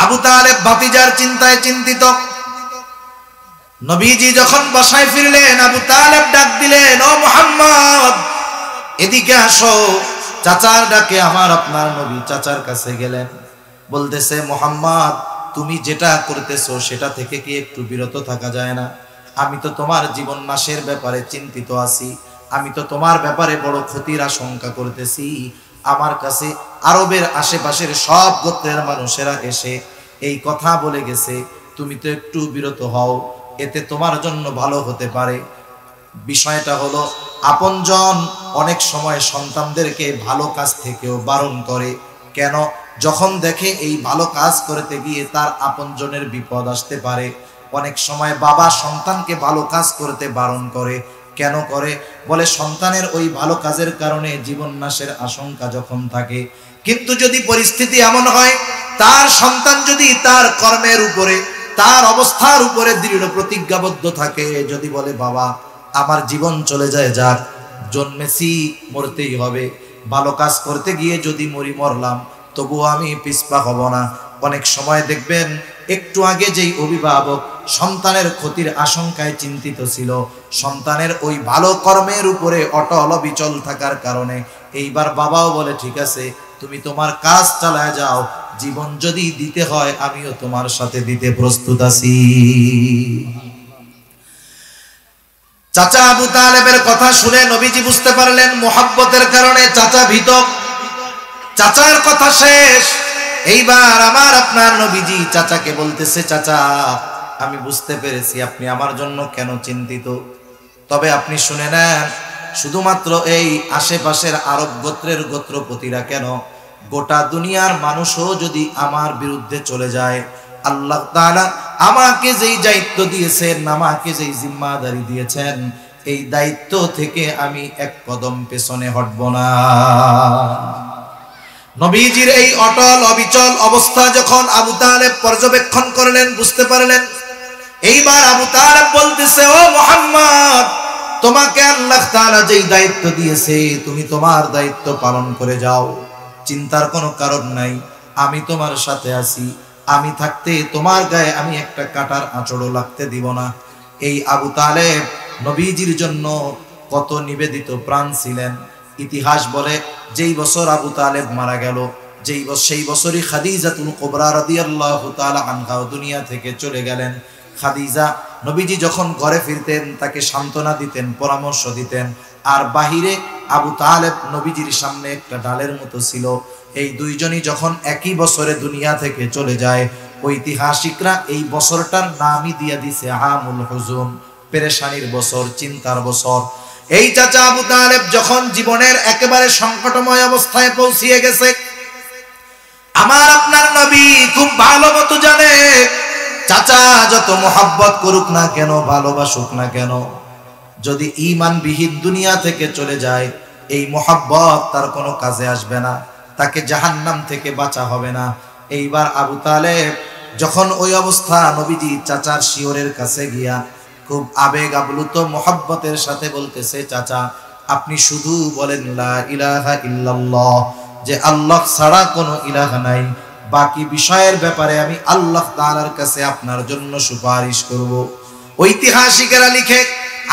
আবু তালেব ভাতিজার চিন্তায় চিন্তিত। নবীজি যখন বাসায় ফিরলেন, আবু তালেব ডাক দিলেন, ও মুহাম্মদ এদিকে আসো। চাচার ডাকে আপনার নবী চাচার কাছে গেলেন। বলতেছে, মুহাম্মদ তুমি যেটা করতেছো সেটা থেকে কি একটু বিরত থাকা যায় না? আমি তো তোমার জীবন নাশের ব্যাপারে চিন্তিত আছি। আমি তো তোমার ব্যাপারে বড় ক্ষতির আশঙ্কা করতেছি। আমার কাছে আরবের আশেপাশের সব গোত্রের মানুষেরা এসে এই কথা বলে গেছে, তুমি তো একটু বিরত হও, এতে তোমার জন্য ভালো হতে পারে। বিষয়টা হলো, আপনজন অনেক সময় সন্তানদেরকে ভালো কাজ থেকেও বারণ করে। কেন? যখন দেখে এই ভালো কাজ করতে গিয়ে তার আপনজনের বিপদ আসতে পারে। অনেক সময় বাবা সন্তানকে ভালো কাজ করতে বারণ করে। কেন করে? বলে সন্তানের ওই ভালো কাজের কারণে জীবন নাশের আশঙ্কা যখন থাকে। কিন্তু যদি পরিস্থিতি এমন হয়, তার সন্তান যদি তার কর্মের উপরে, তার অবস্থার উপরে দৃঢ় প্রতিজ্ঞাবদ্ধ থাকে, যদি বলে বাবা আমার জীবন চলে যায়, যাক, জন্মেছি মরতেই হবে, ভালো কাজ করতে গিয়ে যদি মরলাম তবুও আমি পিছপা হব না। অনেক সময় দেখবেন একটু আগে যেই অভিভাবক সন্তানের ক্ষতির আশঙ্কায় চিন্তিত ছিল, সন্তানের ওই ভালো কর্মের উপরে অটল অবিচল থাকার কারণে এইবার বাবাও বলে, ঠিক আছে তুমি তোমার কাজ চালায় যাও, জীবন যদি দিতে হয় আমিও তোমার সাথে দিতে প্রস্তুত আছি। চাচা আবু তালেবের কথা শুনে নবীজি বুঝতে পারলেন মুহাব্বতের কারণে চাচা ভীত। চাচার কথা শেষ। এইবার আপনার নবীজি চাচাকে বলতেছে, চাচা আমি বুঝতে পেরেছি আপনি আমার জন্য কেন চিন্তিত, তবে আপনি শুনে নেন, শুধুমাত্র এই আশেপাশের আরব গোত্রের গোত্রপতিরা কেন, গোটা দুনিয়ার মানুষও যদি আমার বিরুদ্ধে চলে যায়, আল্লাহ তাআলা আমাকে যেই দায়িত্ব দিয়েছেন, আমাকে যেই জিম্মাদারি দিয়েছেন, এই দায়িত্ব থেকে আমি এক কদম পেছনে হটব না। নবীজির এই অটল অবিচল অবস্থা যখন আবু তালেব পর্যবেক্ষণ করলেন, বুঝতে পারলেন। এইবার আবু তালেব বলতেছে, ও মুহাম্মদ তোমাকে আল্লাহ তাআলা যেই দায়িত্ব দিয়েছে তুমি তোমার দায়িত্ব পালন করে যাও, চিন্তার কোনো কারণ নাই, আমি তোমার সাথে আছি, আমি থাকতে তোমার গায়ে আমি একটা কাঁটার আঁচড়ও লাগতে দিব না। এই আবু তালেব নবীজির জন্য কত নিবেদিত প্রাণ ছিলেন। ইতিহাস বলে যেই বছর আবু তালেব মারা গেল, সেই বছরই খাদিজাতুল কুবরা রাদিয়াল্লাহু তাআলা আনহা দুনিয়া থেকে চলে গেলেন। খাদিজা নবীজি যখন ঘরে ফিরতেন তাকে সান্ত্বনা দিতেন, পরামর্শ দিতেন, আর বাহিরে আবু তালেব নবীজির সামনে একটা ডালের মতো ছিল। এই দুইজনই যখন একই বছরে দুনিয়া থেকে চলে যায়, ঐতিহাসিকরা এই বছরটার নামই দিয়ে দিছে আমুল হুজুন, পেরেশানির বছর, চিন্তার বছর। এই চাচা আবু তালেব যখন জীবনের একেবারে সংকটময় অবস্থায় পৌঁছিয়ে গেছে, আপনার নবী খুব ভালো মতো জানে, চাচা যত মোহাব্বত করুক না কেন, ভালোবাসুক না কেন, যদি ঈমানবিহীন দুনিয়া থেকে চলে যায়, এই মোহাব্বত তার কোনো কাজে আসবে না, তাকে জাহান্নাম থেকে বাঁচা হবে না। এইবার আবু তালেব যখন ওই অবস্থা, নবীজি চাচার শিয়রের কাছে গিয়া খুব আবেগ আপ্লুত মোহাব্বতের সাথে বলতেছে, চাচা আপনি শুধু বলেন লা ইলাহা ইল্লাল্লাহ, যে আল্লাহ ছাড়া কোনো ইলাহা নাই, বাকি বিষয়ের ব্যাপারে আমি আল্লাহ তাআলার কাছে আপনার জন্য সুপারিশ করব। ঐতিহাসিকেরা লিখে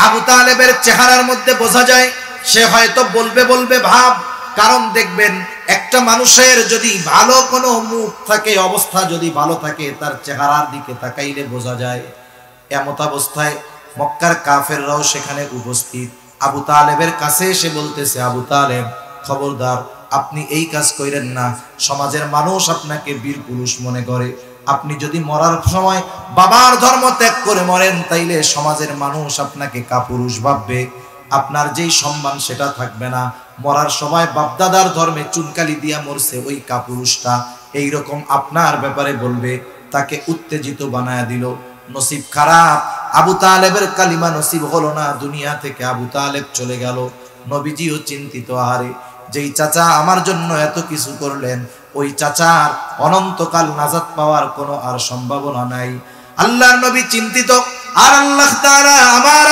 আবু তালেবের চেহারার মধ্যে বোঝা যায় সে হয়তো বলবে ভাব, কারণ দেখবেন একটা মানুষের যদি ভালো কোনো মুখ থাকে, অবস্থা যদি ভালো থাকে, তার চেহারার দিকে তাকাইলে বোঝা যায়। এমত অবস্থায় মক্কার কাফেররাও সেখানে উপস্থিত। আবু তালেবের কাছে এসে বলতেছে, আবু তালেব খবরদার, আপনি এই কাজ করেন না, সমাজের মানুষ আপনাকে বীর পুরুষ মনে করে, আপনি যদি মরার সময় বাবার ধর্ম ত্যাগ করে মরেন তাইলে সমাজের মানুষ আপনাকে কাপুরুষ ভাববে, আপনার যেই সম্মান সেটা থাকবে না, মরার সময় বাপদাদার ধর্মে চুনকালি দিয়া মরছে ওই কাপুরুষটা, এইরকম আপনার ব্যাপারে বলবে। তাকে উত্তেজিত বানায়া দিল। নসিব খারাপ, আবু তালেবের কালিমা নসিব হলো না, দুনিয়া থেকে আবু তালেব চলে গেল। নবীজিও চিন্তিত, আহারে যেই চাচা আমার জন্য এত কিছু করলেন, ওই চাচার অনন্তকাল নাজাত পাওয়ার কোনো আর সম্ভাবনা নাই। আল্লাহর নবী চিন্তিত, আর আল্লাহ তাআলা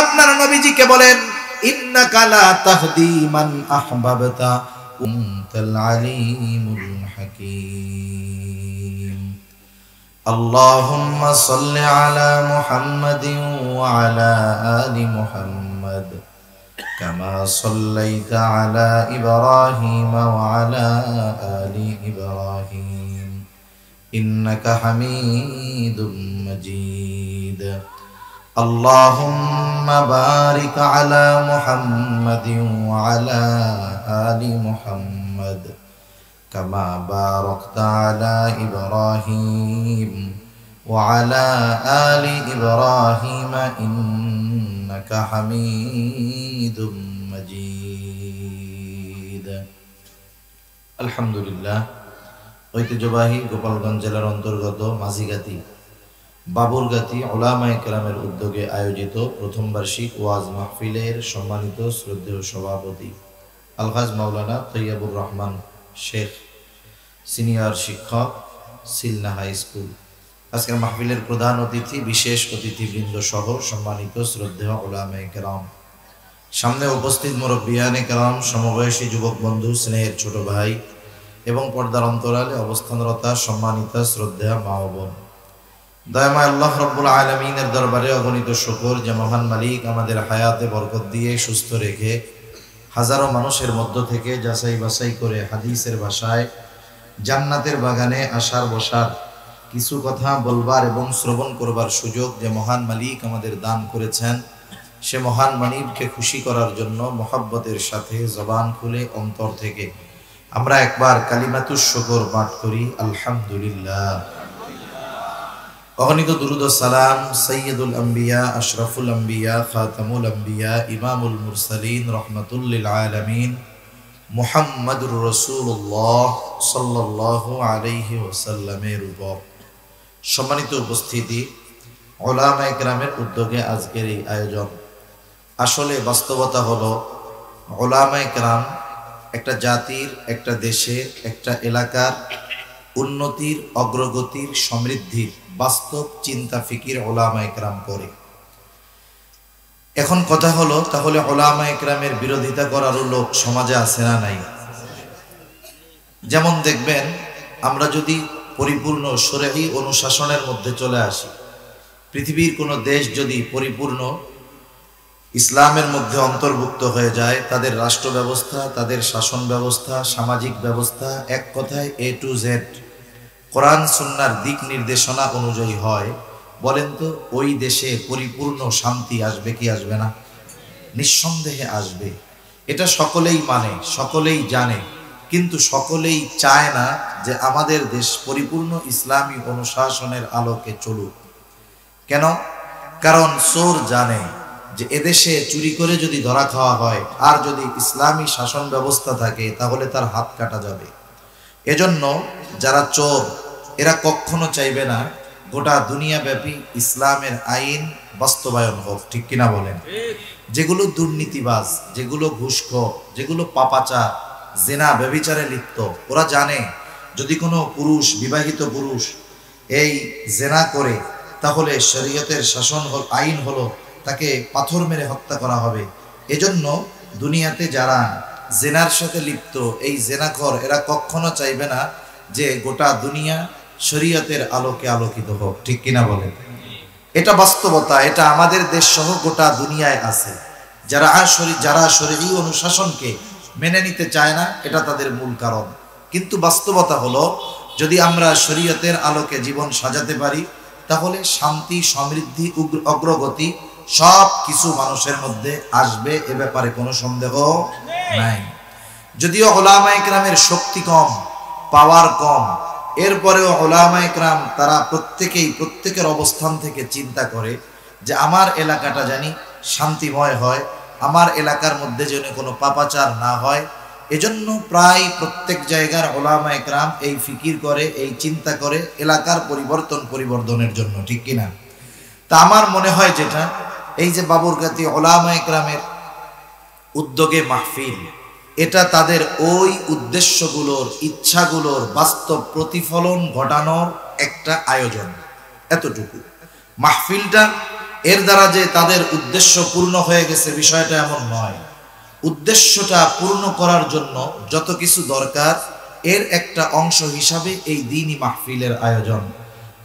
আপনার নবীজিকে বলেন, ইন্নাকা লা তাহদি মান আহবাবতা আনতাল আলিমুল হাকীম। اللهم صل على محمد وعلى آل محمد كما صليت على إبراهيم وعلى آل إبراهيم إنك حميد مجيد اللهم بارك على محمد وعلى آل محمد كما باركت على إبراهيم وعلى آل إبراهيم إنك حميد مجيد الحمد لله ঐতিহ্যবাহী গোপালগঞ্জ জেলার অন্তর্গত মাঝিগাতি বাবুরগাতি উলামায়ে কেরামের উদ্যোগে আয়োজিত প্রথম বার্ষিক ওয়াজ মাহফিলের সম্মানিত শ্রদ্ধেয় সভাপতি আলহাজ মাওলানা তৈয়বুর রহমান শেখ সিনিয়র শিক্ষক সিলনা হাই স্কুল, আজকের মাহফিলের প্রধান অতিথি বিশেষ অতিথিবৃন্দ সহ সম্মানিত শ্রদ্ধেয় উলামায়ে কেরাম, সামনে উপস্থিত মুরব্বিয়ানে কেরাম, সমবয়সী যুবক বন্ধু, স্নেহের ছোট ভাই এবং পর্দার অন্তরালে অবস্থানরতা সম্মানিত শ্রদ্ধেয় মা ও বোন, দয়াময় আল্লাহ রব্বুল আলামিনের দরবারে অগণিত শুকর যে মহান মালিক আমাদের হায়াতে বরকত দিয়ে সুস্থ রেখে হাজারো মানুষের মধ্য থেকে যাচাই বাছাই করে হাদিসের ভাষায় জান্নাতের বাগানে আসার বসার কিছু কথা বলবার এবং শ্রবণ করবার সুযোগ যে মহান মালিক আমাদের দান করেছেন, সে মহান মালিককে খুশি করার জন্য মহব্বতের সাথে জবান খুলে অন্তর থেকে আমরা একবার কালিমাতুশ শুকর পাঠ করি আলহামদুলিল্লাহ। অগণিত দুরুদ ও সালাম সৈয়দুল আম্বিয়া, আশরাফুল আম্বিয়া, খাতামুল আম্বিয়া, ইমামুল মুরসালিন, রহমাতুল লিল আলামিন মুহাম্মাদুর রাসূলুল্লাহ সাল্লাল্লাহু আলাইহি ওয়াসাল্লামের উপর। সম্মানিত উপস্থিতি, উলামায়ে কেরামের উদ্যোগে আজকের এই আয়োজন, আসলে বাস্তবতা হলো উলামায়ে কেরাম একটা জাতির, একটা দেশের, একটা এলাকার উন্নতির, অগ্রগতির, সমৃদ্ধির বাস্তব চিন্তা ফিকির উলামায়ে কেরাম করে। এখন কথা হলো, তাহলে উলামায়ে কেরামের বিরোধিতা করারও লোক সমাজে আছে না নাই? যেমন দেখবেন, আমরা যদি পরিপূর্ণ শরঈ অনুশাসনের মধ্যে চলে আসি, পৃথিবীর কোনো দেশ যদি পরিপূর্ণ ইসলামের মধ্যে অন্তর্ভুক্ত হয়ে যায়, তাদের রাষ্ট্র ব্যবস্থা, তাদের শাসন ব্যবস্থা, সামাজিক ব্যবস্থা এক কথায় A to Z কোরআন সুন্নাহর দিক নির্দেশনা অনুযায়ী হয়, বলেন তো ওই দেশে পরিপূর্ণ শান্তি আসবে কি আসবে না? নিঃসন্দেহে আসবে। এটা সকলেই মানে, সকলেই জানে, কিন্তু সকলেই চায় না যে আমাদের দেশ পরিপূর্ণ ইসলামী অনুশাসনের আলোকে চলুক। কেন? কারণ চোর জানে যে এদেশে চুরি করে যদি ধরা খাওয়া হয় আর যদি ইসলামী শাসন ব্যবস্থা থাকে তাহলে তার হাত কাটা যাবে। এজন্য যারা চোর, এরা কখনো চাইবে না গোটা দুনিয়াব্যাপী ইসলামের আইন বাস্তবায়ন হোক, ঠিক কিনা বলেন? যেগুলো দুর্নীতিবাজ, যেগুলো ঘুষখোর, যেগুলো পাপাচার, জেনা ব্যভিচারে লিপ্ত, ওরা জানে যদি কোনো পুরুষ, বিবাহিত পুরুষ এই জেনা করে তাহলে শরীয়তের শাসন আইন হলো তাকে পাথর মেরে হত্যা করা হবে। এজন্য দুনিয়াতে যারা জেনার সাথে লিপ্ত, এই জেনাখর, এরা কখনো চাইবে না যে গোটা দুনিয়া শরীয়তের আলোকে আলোকিত হোক, ঠিক কিনা বলেন? এটা বাস্তবতা, এটা আমাদের দেশ সহ গোটা দুনিয়ায় আছে। যারা শরীয়ী অনুশাসনকে মেনে নিতে চায় না, এটা তাদের মূল কারণ। কিন্তু বাস্তবতা হলো, যদি আমরা শরীয়তের আলোকে জীবন সাজাতে পারি তাহলে শান্তি, সমৃদ্ধি, অগ্রগতি সব কিছু মানুষের মধ্যে আসবে, এ ব্যাপারে কোনো সন্দেহ নাই। যদিও উলামায়ে কেরামের শক্তি কম, পাওয়ার কম, এরপরেও উলামায়ে কেরাম তারা প্রত্যেকের অবস্থান থেকে চিন্তা করে যে আমার এলাকাটা জানি শান্তিময় হয়, আমার এলাকার মধ্যে যেন কোনো পাপাচার না হয়। এজন্য প্রায় প্রত্যেক জায়গার উলামায়ে কেরাম এই ফিকির করে, এই চিন্তা করে এলাকার পরিবর্তনের জন্য, ঠিক কিনা? তা আমার মনে হয় যেটা, এই যে বাবুরগাতি উলামায়ে কেরামের উদ্যোগে মাহফিল, এটা তাদের ওই উদ্দেশ্যগুলোর, ইচ্ছাগুলোর বাস্তব প্রতিফলন ঘটানোর একটা আয়োজন। এতটুকু মাহফিলটা, এর দ্বারা যে তাদের উদ্দেশ্য পূর্ণ হয়ে গেছে বিষয়টা এমন নয়। উদ্দেশ্যটা পূর্ণ করার জন্য যত কিছু দরকার, এর একটা অংশ হিসাবে এই দ্বীনি মাহফিলের আয়োজন।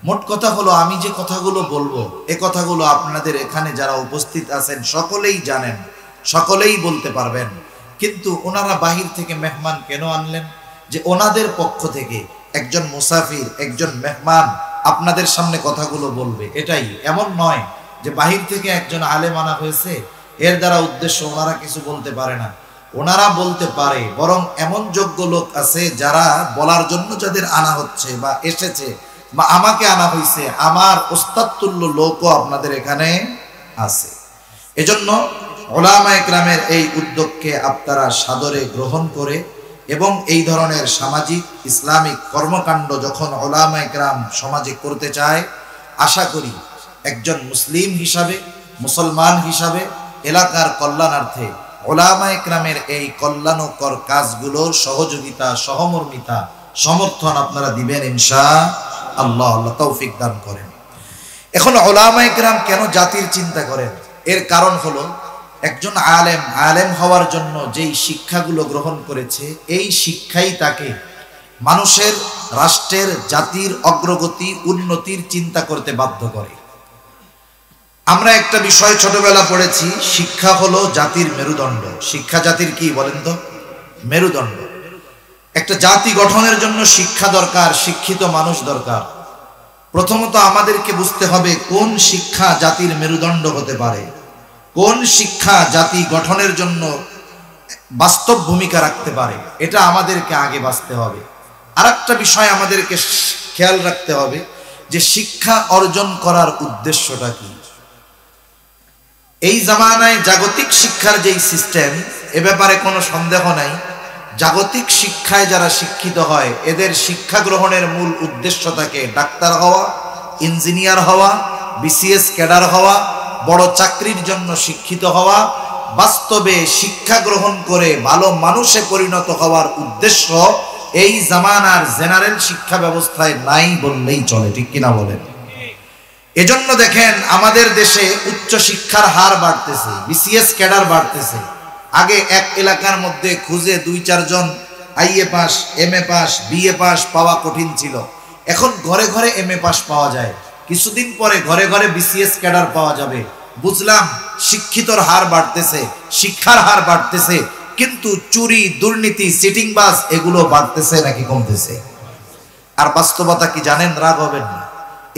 মোট কথা হলো, আমি যে কথাগুলো বলবো এ কথাগুলো আপনাদের এখানে যারা উপস্থিত আছেন সকলেই জানেন, সকলেই বলতে পারবেন। কিন্তু ওনারা বাহির থেকে মেহমান কেন আনলেন? যে ওনাদের পক্ষ থেকে একজন মুসাফির, একজন মেহমান আপনাদের সামনে কথাগুলো বলবে, এটাই। এমন নয় যে বাহির থেকে একজন আলেম আনা হয়েছে, এর দ্বারা উদ্দেশ্য ওনারা কিছু বলতে পারে না। ওনারা বলতে পারে, বরং এমন যোগ্য লোক আছে যারা বলার জন্য যাদের আনা হচ্ছে বা এসেছে বা আমাকে আনা হয়েছে, আমার ওস্তাদতুল্য লোকও আপনাদের এখানে আছে। এজন্য উলামা ইকরামের এই উদ্যোগকে আপনারা সাদরে গ্রহণ করে এবং এই ধরনের সামাজিক ইসলামিক কর্মকাণ্ড যখন উলামা ইকরাম সমাজে করতে চায়, আশা করি একজন মুসলিম হিসাবে, মুসলমান হিসাবে এলাকার কল্যাণার্থে উলামা ইকরামের এই কল্যাণকর কাজগুলোর সহযোগিতা, সহমর্মিতা, সমর্থন আপনারা দিবেন ইনশাআল্লাহ। আল্লাহ তৌফিক দান করেন। এখন উলামা ইকরাম কেন জাতির চিন্তা করেন? এর কারণ হলো, একজন আলেম হওয়ার জন্য যেই শিক্ষাগুলো গ্রহণ করেছে, এই শিক্ষাই তাকে মানুষের, রাষ্ট্রের, জাতির অগ্রগতি, উন্নতির চিন্তা করতে বাধ্য করে। আমরা একটা বিষয় ছোটবেলা পড়েছি, শিক্ষা হলো জাতির মেরুদণ্ড। শিক্ষা জাতির কি বলেন তো? মেরুদণ্ড। একটা জাতি গঠনের জন্য শিক্ষা দরকার, শিক্ষিত মানুষ দরকার। প্রথমত আমাদেরকে বুঝতে হবে কোন শিক্ষা জাতির মেরুদণ্ড হতে পারে, কোন শিক্ষা জাতি গঠনের জন্য বাস্তব ভূমিকা রাখতে পারে, এটা আমাদেরকে আগে বাঁচতে হবে। আর একটা বিষয় আমাদেরকে খেয়াল রাখতে হবে যে শিক্ষা অর্জন করার উদ্দেশ্যটা কি। এই জামানায় জাগতিক শিক্ষার যেই সিস্টেম, এ ব্যাপারে কোনো সন্দেহ নাই, জাগতিক শিক্ষায় যারা শিক্ষিত হয় এদের শিক্ষা গ্রহণের মূল উদ্দেশ্য থাকে ডাক্তার হওয়া, ইঞ্জিনিয়ার হওয়া, বিসিএস ক্যাডার হওয়া, বড় চাকরির জন্য শিক্ষিত হওয়া। বাস্তবে শিক্ষা গ্রহণ করে ভালো মানুষে পরিণত হওয়ার উদ্দেশ্য এই জামানার জেনারেল শিক্ষা ব্যবস্থায় নাই বললেই চলে, ঠিক কিনা বলেন? এজন্য দেখেন আমাদের দেশে উচ্চ শিক্ষার হার বাড়তেছে, বিসিএস ক্যাডার বাড়তেছে। আগে এক এলাকার মধ্যে খুঁজে 2-4 জন IA pass, MA pass, BA pass পাওয়া কঠিন ছিল। এখন ঘরে ঘরে এমএ পাস পাওয়া যায়, কিছুদিন পরে ঘরে ঘরে বিসিএস ক্যাডার পাওয়া যাবে। বুঝলাম শিক্ষিতর হার বাড়তেছে, শিক্ষার হার বাড়তেছে, কিন্তু চুরি, দুর্নীতি, সিটিংবাজ এগুলো বাড়তেছে নাকি কমতেছে? আর বাস্তবতা কি জানেন? রাগ হবেন না,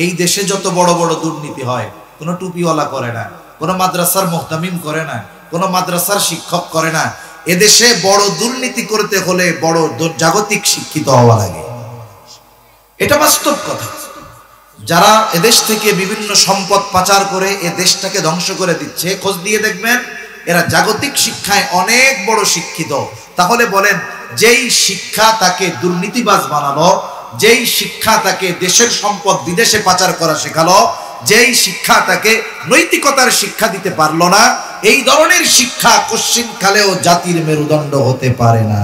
এই দেশে যত বড় বড় দুর্নীতি হয়, কোনো টুপিওয়ালা করে না, কোনো মাদ্রাসার মুহতামিম করে না, কোনো মাদ্রাসার শিক্ষক করে না। এদেশে বড় দুর্নীতি করতে হলে বড় জাগতিক শিক্ষিত হওয়া লাগে, এটা বাস্তব কথা। যারা এদেশ থেকে বিভিন্ন সম্পদ পাচার করে এ দেশটাকে ধ্বংস করে দিচ্ছে, খোঁজ দিয়ে দেখবেন এরা জাগতিক শিক্ষায় অনেক বড় শিক্ষিত। তাহলে বলেন, যেই শিক্ষা তাকে দুর্নীতিবাজ বানালো, যেই শিক্ষা তাকে দেশের সম্পদ বিদেশে পাচার করা শেখালো, যেই শিক্ষা তাকে নৈতিকতার শিক্ষা দিতে পারলো না, এই ধরনের শিক্ষা কোশ্চিনকালেও জাতির মেরুদণ্ড হতে পারে না।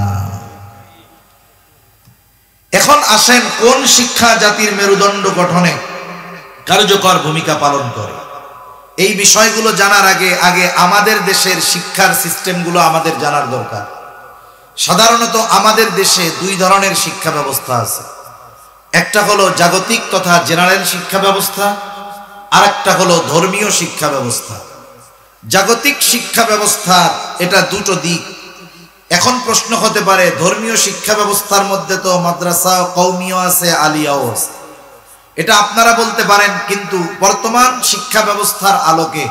এখন আসেন, কোন শিক্ষা জাতির মেরুদণ্ড গঠনে কার্যকর ভূমিকা পালন করে? এই বিষয়গুলো জানার আগে আমাদের দেশের শিক্ষার সিস্টেমগুলো আমাদের জানার দরকার। সাধারণত আমাদের দেশে 2 ধরনের শিক্ষা ব্যবস্থা আছে। একটা হলো জাগতিক তথা জেনারেল শিক্ষা ব্যবস্থা, আর একটা হলো ধর্মীয় শিক্ষা ব্যবস্থা। জাগতিক শিক্ষা ব্যবস্থা এটা 2টো দিক। এখন প্রশ্ন হতে পারে, ধর্মীয় শিক্ষা ব্যবস্থার মধ্যে তো মাদ্রাসা কওমিও আছে, আলিয়াও আছে। এটা আপনারা বলতে পারেন, কিন্তু বর্তমান শিক্ষা ব্যবস্থার আলোকে,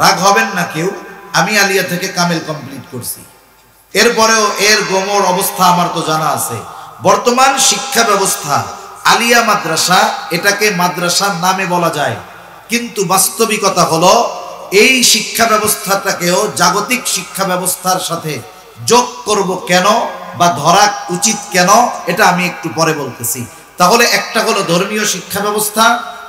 রাগ হবেন না কেউ, আমি আলিয়া থেকে কামেল কমপ্লিট করছি, এরপরেও এর গোমর অবস্থা আমার তো জানা আছে। বর্তমান শিক্ষা ব্যবস্থা আলিয়া মাদ্রাসা, এটাকে মাদ্রাসার নামে বলা যায়, কিন্তু বাস্তবিকতা হলো এই শিক্ষা ব্যবস্থাটাকেও জাগতিক শিক্ষা ব্যবস্থার সাথে যোগ করব কেন বা ধরা উচিত কেন, এটা আমি একটু পরে বলতেছি। তাহলে একটা হলো ধর্মীয় শিক্ষা ব্যবস্থা,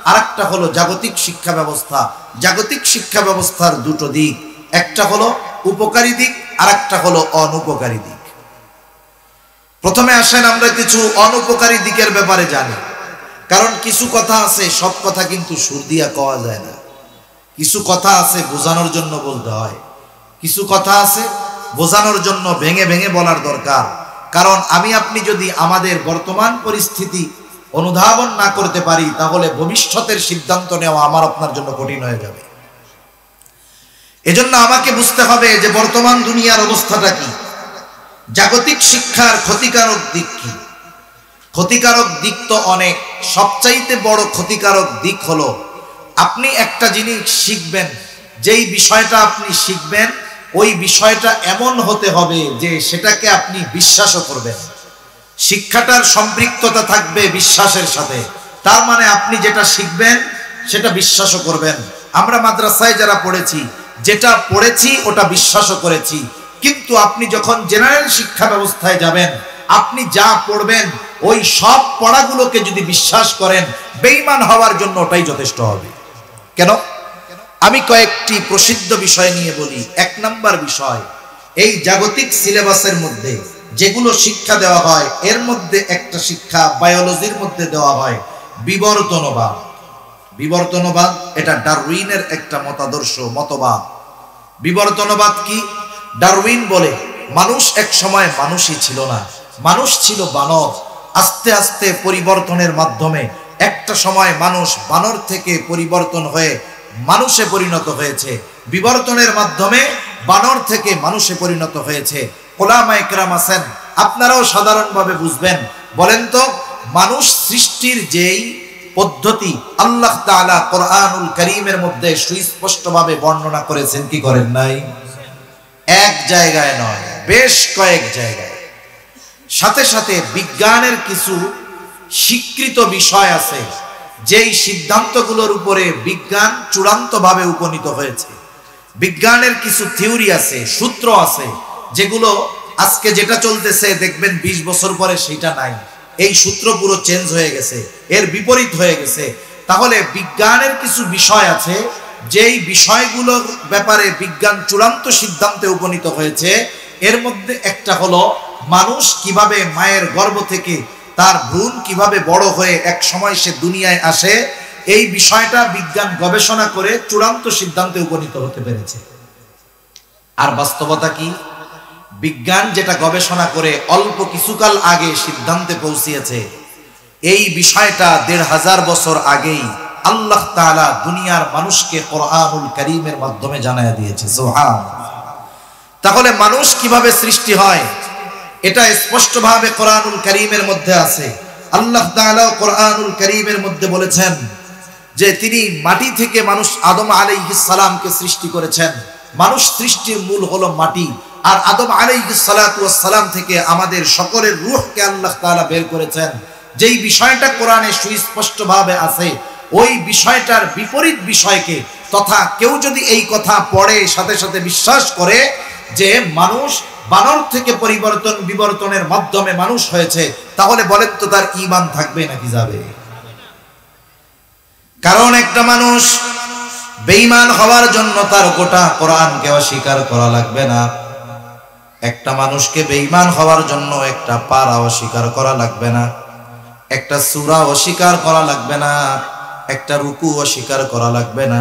আর একটা হলো জাগতিক শিক্ষা ব্যবস্থা। জাগতিক শিক্ষা ব্যবস্থার 2টো দিক, একটা হলো উপকারী দিক, আর একটা হলো অনুপকারী দিক। প্রথমে আসেন আমরা কিছু অনুপকারী দিকের ব্যাপারে জানি, কারণ কিছু কথা আছে সব কথা কিন্তু সুর দিয়া কওয়া যায় না, কিছু কথা আছে বোঝানোর জন্য বলতে হয়, কিছু কথা আছে বোঝানোর জন্য ভেঙে ভেঙে বলার দরকার। কারণ আমি আপনি যদি আমাদের বর্তমান পরিস্থিতি অনুধাবন না করতে পারি, তাহলে ভবিষ্যতের সিদ্ধান্ত নেওয়া আমার আপনার জন্য কঠিন হয়ে যাবে। এজন্য আমাকে বুঝতে হবে যে বর্তমান দুনিয়ার অবস্থাটা কি, জাগতিক শিক্ষার ক্ষতিকারক দিক কি। ক্ষতিকারক দিক তো অনেক, সবচাইতে বড় ক্ষতিকারক দিক হলো আপনি একটা জিনিস শিখবেন, যেই বিষয়টা আপনি শিখবেন ওই বিষয়টা এমন হতে হবে যে সেটাকে আপনি বিশ্বাসও করবেন। শিক্ষাটার সম্পৃক্ততা থাকবে বিশ্বাসের সাথে, তার মানে আপনি যেটা শিখবেন সেটা বিশ্বাসও করবেন। আমরা মাদ্রাসায় যারা পড়েছি, যেটা পড়েছি ওটা বিশ্বাসও করেছি, কিন্তু আপনি যখন জেনারেল শিক্ষা ব্যবস্থায় যাবেন, আপনি যা পড়বেন ওই সব পড়াগুলোকে যদি বিশ্বাস করেন, বেঈমান হওয়ার জন্য ওটাই যথেষ্ট হবে। কেন? আমি কয়েকটি প্রসিদ্ধ বিষয় নিয়ে বলি। এক নাম্বার বিষয়, এই জাগতিক সিলেবাসের মধ্যে যেগুলো শিক্ষা দেওয়া হয়, এর মধ্যে একটা শিক্ষা বায়োলজির মধ্যে দেওয়া হয় বিবর্তনবাদ। বিবর্তনবাদ এটা ডারউইনের একটা মতবাদ। বিবর্তনবাদ কি? ডারউইন বলে মানুষ এক সময় মানুষই ছিল না, মানুষ ছিল বানর। আস্তে আস্তে পরিবর্তনের মাধ্যমে একটা সময় মানুষ বানর থেকে পরিবর্তন হয়ে মানুষে পরিণত হয়েছে। বিবর্তনের মাধ্যমে বানর থেকে মানুষে পরিণত হয়েছে। ওলামায়ে কেরাম আছেন, আপনারাও সাধারণভাবে বুঝবেন। বলেন তো, মানুষ সৃষ্টির যেই পদ্ধতি আল্লাহ তাআলা কোরআনুল কারীমের মধ্যে সুস্পষ্টভাবে বর্ণনা করেছেন, কি করেন নাই? এক জায়গায় নয়, বেশ কয়েক জায়গায়। সাথে সাথে বিজ্ঞানের কিছু স্বীকৃত বিষয় আছে, যেই সিদ্ধান্তগুলোর উপরে বিজ্ঞান চূড়ান্তভাবে উপনীত হয়েছে। বিজ্ঞানের কিছু থিওরি আছে, সূত্র আছে, যেগুলো আজকে যেটা চলতেছে দেখবেন 20 বছর পরে সেটা নাই। এই সূত্র পুরো চেঞ্জ হয়ে গেছে, এর বিপরীত হয়ে গেছে। তাহলে বিজ্ঞানের কিছু বিষয় আছে, যেই বিষয়গুলোর ব্যাপারে বিজ্ঞান চূড়ান্ত সিদ্ধান্তে উপনীত হয়েছে। এর মধ্যে একটা হলো মানুষ কিভাবে মায়ের গর্ভ থেকে তার ভ্রূণ কিভাবে বড় হয়ে এক সময় সে দুনিয়ায় আসে। এই বিষয়টা বিজ্ঞান গবেষণা করে চূড়ান্ত সিদ্ধান্তে উপনীত হতে পেরেছে। আর বাস্তবতা কি? বিজ্ঞান যেটা গবেষণা করে অল্প কিছুকাল আগে সিদ্ধান্তে পৌঁছিয়েছে, এই বিষয়টা 1500 বছর আগেই আল্লাহ তাআলা দুনিয়ার মানুষকে কোরআনুল কারীমের মাধ্যমে জানায়া দিয়েছে। সুবহানাল্লাহ। তাহলে মানুষ কিভাবে সৃষ্টি হয় এটা স্পষ্টভাবে কোরআনুল কারীমের মধ্যে আছে। আল্লাহ তাআলা কোরআনুল কারীমের মধ্যে বলেছেন যে তিনি মাটি থেকে মানুষ আদম আলাইহিস সালামকে সৃষ্টি করেছেন। মানুষ সৃষ্টির মূল হলো মাটি, আর আদম আলাইহিস সালাতু ওয়াস সালাম থেকে আমাদের সকলের রূহকে আল্লাহ তাআলা বের করেছেন। যেই বিষয়টা কোরআনে সুস্পষ্টভাবে আছে, ওই বিষয়টার বিপরীত বিষয়কে, তথা কেউ যদি এই কথা পড়ে সাথে সাথে বিশ্বাস করে যে মানুষ বানর থেকে বিবর্তনের মাধ্যমে মানুষ হয়েছে, তাহলে বলেন তো তার ঈমান থাকবে নাকি যাবে? কারণ একটা মানুষ বেঈমান হওয়ার জন্য তার গোটা কোরআনকে অস্বীকার করা লাগবে না। একটা মানুষকে বেঈমান হওয়ার জন্য একটা পারা অস্বীকার করা লাগবে না, একটা সূরা অস্বীকার করা লাগবে না, একটা রুকু অস্বীকার করা লাগবে না,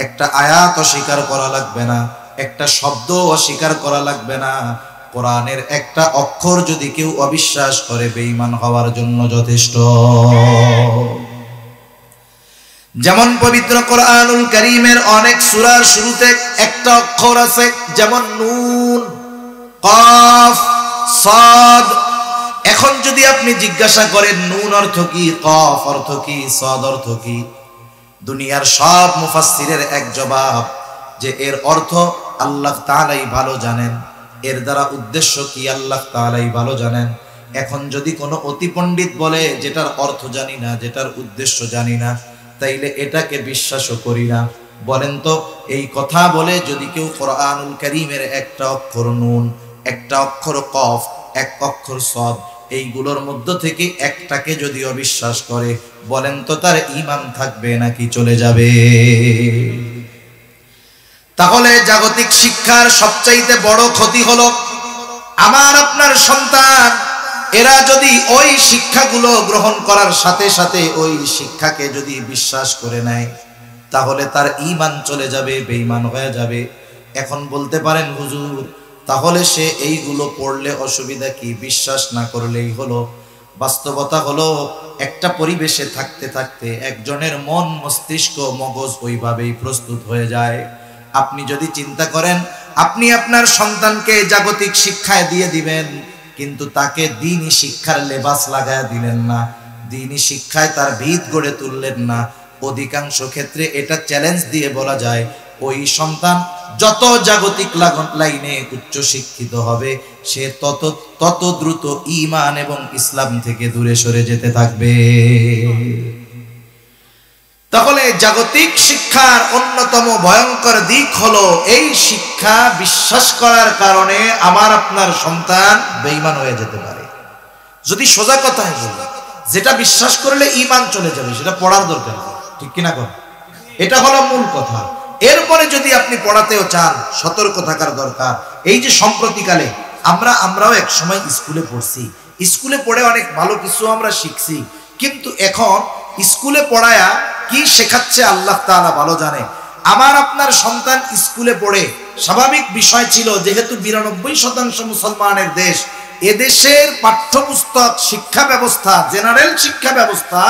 একটা আয়াত অস্বীকার করা লাগবে না, একটা শব্দ অস্বীকার করা লাগবে না। কোরআনের একটা অক্ষর যদি কেউ অবিশ্বাস করে, বেঈমান হওয়ার জন্য যথেষ্ট। যেমন পবিত্র কোরআনুল কারীমের অনেক সূরার শুরুতে একটা অক্ষর আছে, যেমন নুন, কফ, সাদ। এখন যদি আপনি জিজ্ঞাসা করেন নুন অর্থ কি, কফ অর্থ কি, সাদ অর্থ কি, দুনিয়ার সব মুফাসসিরের এক জবাব যে এর অর্থ আল্লাহ তাআলাই ভালো জানেন, এর দ্বারা উদ্দেশ্য কি আল্লাহ তাআলাই ভালো জানেন। এখন যদি কোনো অতি পণ্ডিত বলে যেটার অর্থ জানি না, যেটার উদ্দেশ্য জানি না, তাইলে এটাকে বিশ্বাসও করি না। বলেন তো, এই কথা বলে যদি কেউ কোরআনুল কারীমের একটা অক্ষর নুন, একটা অক্ষর কফ, এক অক্ষর সাদ, এইগুলোর মধ্য থেকে একটাকে যদি অবিশ্বাস করে, বলেন তো তার ঈমান থাকবে নাকি চলে যাবে? তাহলে জাগতিক শিক্ষার সবচাইতে বড় ক্ষতি হলো আমার আপনার সন্তান এরা যদি ওই শিক্ষাগুলো গ্রহণ করার সাথে সাথে ওই শিক্ষাকে যদি বিশ্বাস করে নেয়, তাহলে তার ঈমান চলে যাবে, বেঈমান হয়ে যাবে। এখন বলতে পারেন হুজুর, তাহলে সে এইগুলো পড়লে অসুবিধা কি? বিশ্বাস না করলেই হলো। বাস্তবতা হলো একটা পরিবেশে থাকতে থাকতে একজনের মন মস্তিষ্ক মগজ ওইভাবেই প্রস্তুত হয়ে যায়। আপনি যদি চিন্তা করেন আপনি আপনার সন্তানকে জাগতিক শিক্ষায় দিয়ে দিবেন, কিন্তু তাকে দ্বীনি শিক্ষার লেবাস লাগায় দিলেন না, দ্বীনি শিক্ষায় তার ভিত গড়ে তুললেন না, অধিকাংশ ক্ষেত্রে এটা চ্যালেঞ্জ দিয়ে বলা যায় ওই সন্তান যত জাগতিক লাইনে উচ্চ শিক্ষিত হবে সে তত দ্রুত ঈমান এবং ইসলাম থেকে দূরে সরে যেতে থাকবে। তাহলে জাগতিক শিক্ষার অন্যতম ভয়ঙ্কর দিক হলো এই শিক্ষা বিশ্বাস করার কারণে আমার আপনার সন্তান বেঈমান হয়ে যেতে পারে। যদি সোজা কথাই বলি, যেটা বিশ্বাস করলে ঈমান চলে যাবে সেটা পড়ার দরকার নেই, ঠিক কিনা কোন? এটা হলো মূল কথা। এরপরে যদি আপনি পড়াতেও চান সতর্ক থাকার দরকার। এই যে সম্প্রতিকালে আমরাও এক সময় স্কুলে পড়ছি, স্কুলে পড়ে অনেক ভালো কিছু আমরা শিখছি, কিন্তু এখন স্কুলে পড়ায়া কি শেখাচ্ছে আল্লাহ তাআলা ভালো জানে। আমার আপনার সন্তান স্কুলে পড়ে স্বাভাবিক বিষয় ছিল, যেহেতু 92% মুসলমানের দেশ, এদেশের পাঠ্যপুস্তক শিক্ষা ব্যবস্থা, জেনারেল শিক্ষা ব্যবস্থা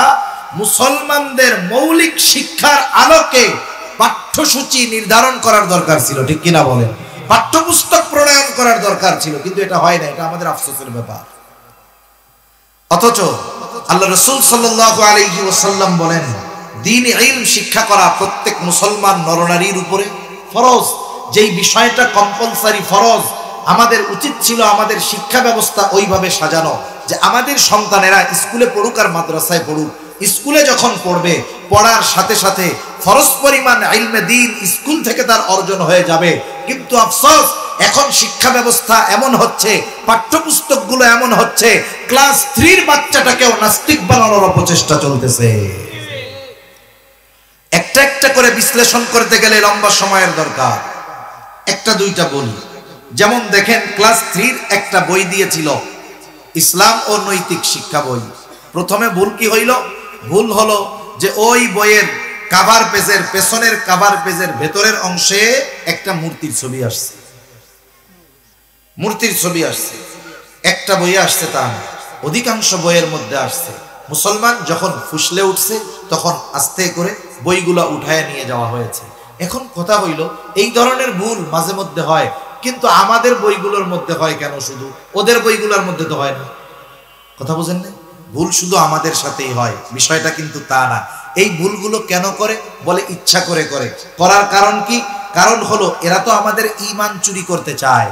মুসলমানদের মৌলিক শিক্ষার আলোকে পাঠ্যসূচি নির্ধারণ করার দরকার ছিল, ঠিক কিনা বলেন? পাঠ্যপুস্তক প্রণয়ন করার দরকার ছিল, কিন্তু এটা হয় না। এটা আমাদের আফসোসের ব্যাপার। অথচ আল্লাহ রাসূল সাল্লাল্লাহু আলাইহি ওয়াসাল্লাম বলেন, দ্বীনি ইলম শিক্ষা করা প্রত্যেক মুসলমান নরনারীর উপরে ফরজ। যেই বিষয়টা কম্পালসারি ফরজ, আমাদের উচিত ছিল আমাদের শিক্ষা ব্যবস্থা ওইভাবে সাজানো যে আমাদের সন্তানেরা স্কুলে পড়ুক আর মাদ্রাসায় পড়ুক। স্কুলে যখন পড়বে, পড়ার সাথে সাথে ফরজ পরিমাণ ইলমে দ্বীন স্কুল থেকে তার অর্জন হয়ে যাবে। কিন্তু আফসোস, এখন শিক্ষা ব্যবস্থা এমন হচ্ছে, পাঠ্যপুস্তকগুলো এমন হচ্ছে, ক্লাস 3-র বাচ্চাটাকেও নাস্তিক বানানোর অপচেষ্টা চলতেছে। একটা একটা করে বিশ্লেষণ করতে গেলে লম্বা সময়ের দরকার। একটা দুইটা বলি, যেমন দেখেন ক্লাস 3-র একটা বই দিয়েছিল ইসলাম ও নৈতিক শিক্ষা বই। প্রথমে ভুল কি হইল? ভুল হলো যে ওই বইয়ের কাভার পেজের পেছনের কাভার পেজের ভেতরের অংশে একটা মূর্তির ছবি আসছে। মূর্তির ছবি আসছে, একটা বইয়ে আসছে তা না, অধিকাংশ বইয়ের মধ্যে আসছে। মুসলমান যখন ফুসলে উঠছে তখন আস্তে করে বইগুলা উঠায় নিয়ে যাওয়া হয়েছে। এখন কথা হইল, এই ধরনের ভুল মাঝে মধ্যে হয়, কিন্তু আমাদের বইগুলোর মধ্যে হয় কেন? শুধু ওদের বইগুলোর মধ্যে তো হয় না। কথা বুঝেন না? ভুল শুধু আমাদের সাথেই হয়, বিষয়টা কিন্তু তা না। এই ভুলগুলো কেন করে? বলে ইচ্ছা করে করে। করার কারণ কি? কারণ হলো এরা তো আমাদের ঈমান চুরি করতে চায়।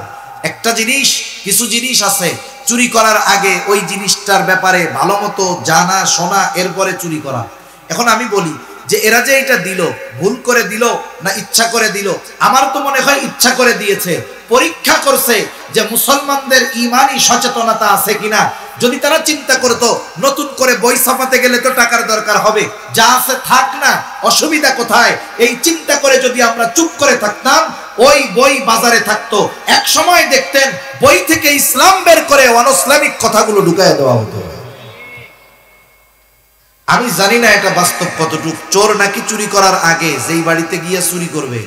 একটা জিনিস, কিছু জিনিস আছে চুরি করার আগে ওই জিনিসটার ব্যাপারে ভালো মতো জানা শোনা, এরপরে চুরি করা। এখন আমি বলি যে এরা যে এটা দিল, ভুল করে দিল না ইচ্ছা করে দিল? আমার তো মনে হয় ইচ্ছা করে দিয়েছে। পরীক্ষা করছে যে মুসলমানদের ঈমানি সচেতনতা আছে কিনা। যদি তারা চিন্তা করতো নতুন করে বই ছাপাতে গেলে তো টাকার দরকার হবে, যা আছে থাক না, অসুবিধা কোথায়, এই চিন্তা করে যদি আমরা চুপ করে থাকতাম, ওই বই বাজারে থাকতো। এক সময় দেখতেন বই থেকে ইসলাম বের করে অনইসলামিক কথাগুলো ঢুকায় দেওয়া হতো। আমি জানি না এটা বাস্তব কতটুকু। চোর নাকি চুরি করার আগে যেই বাড়িতে গিয়ে চুরি করবে,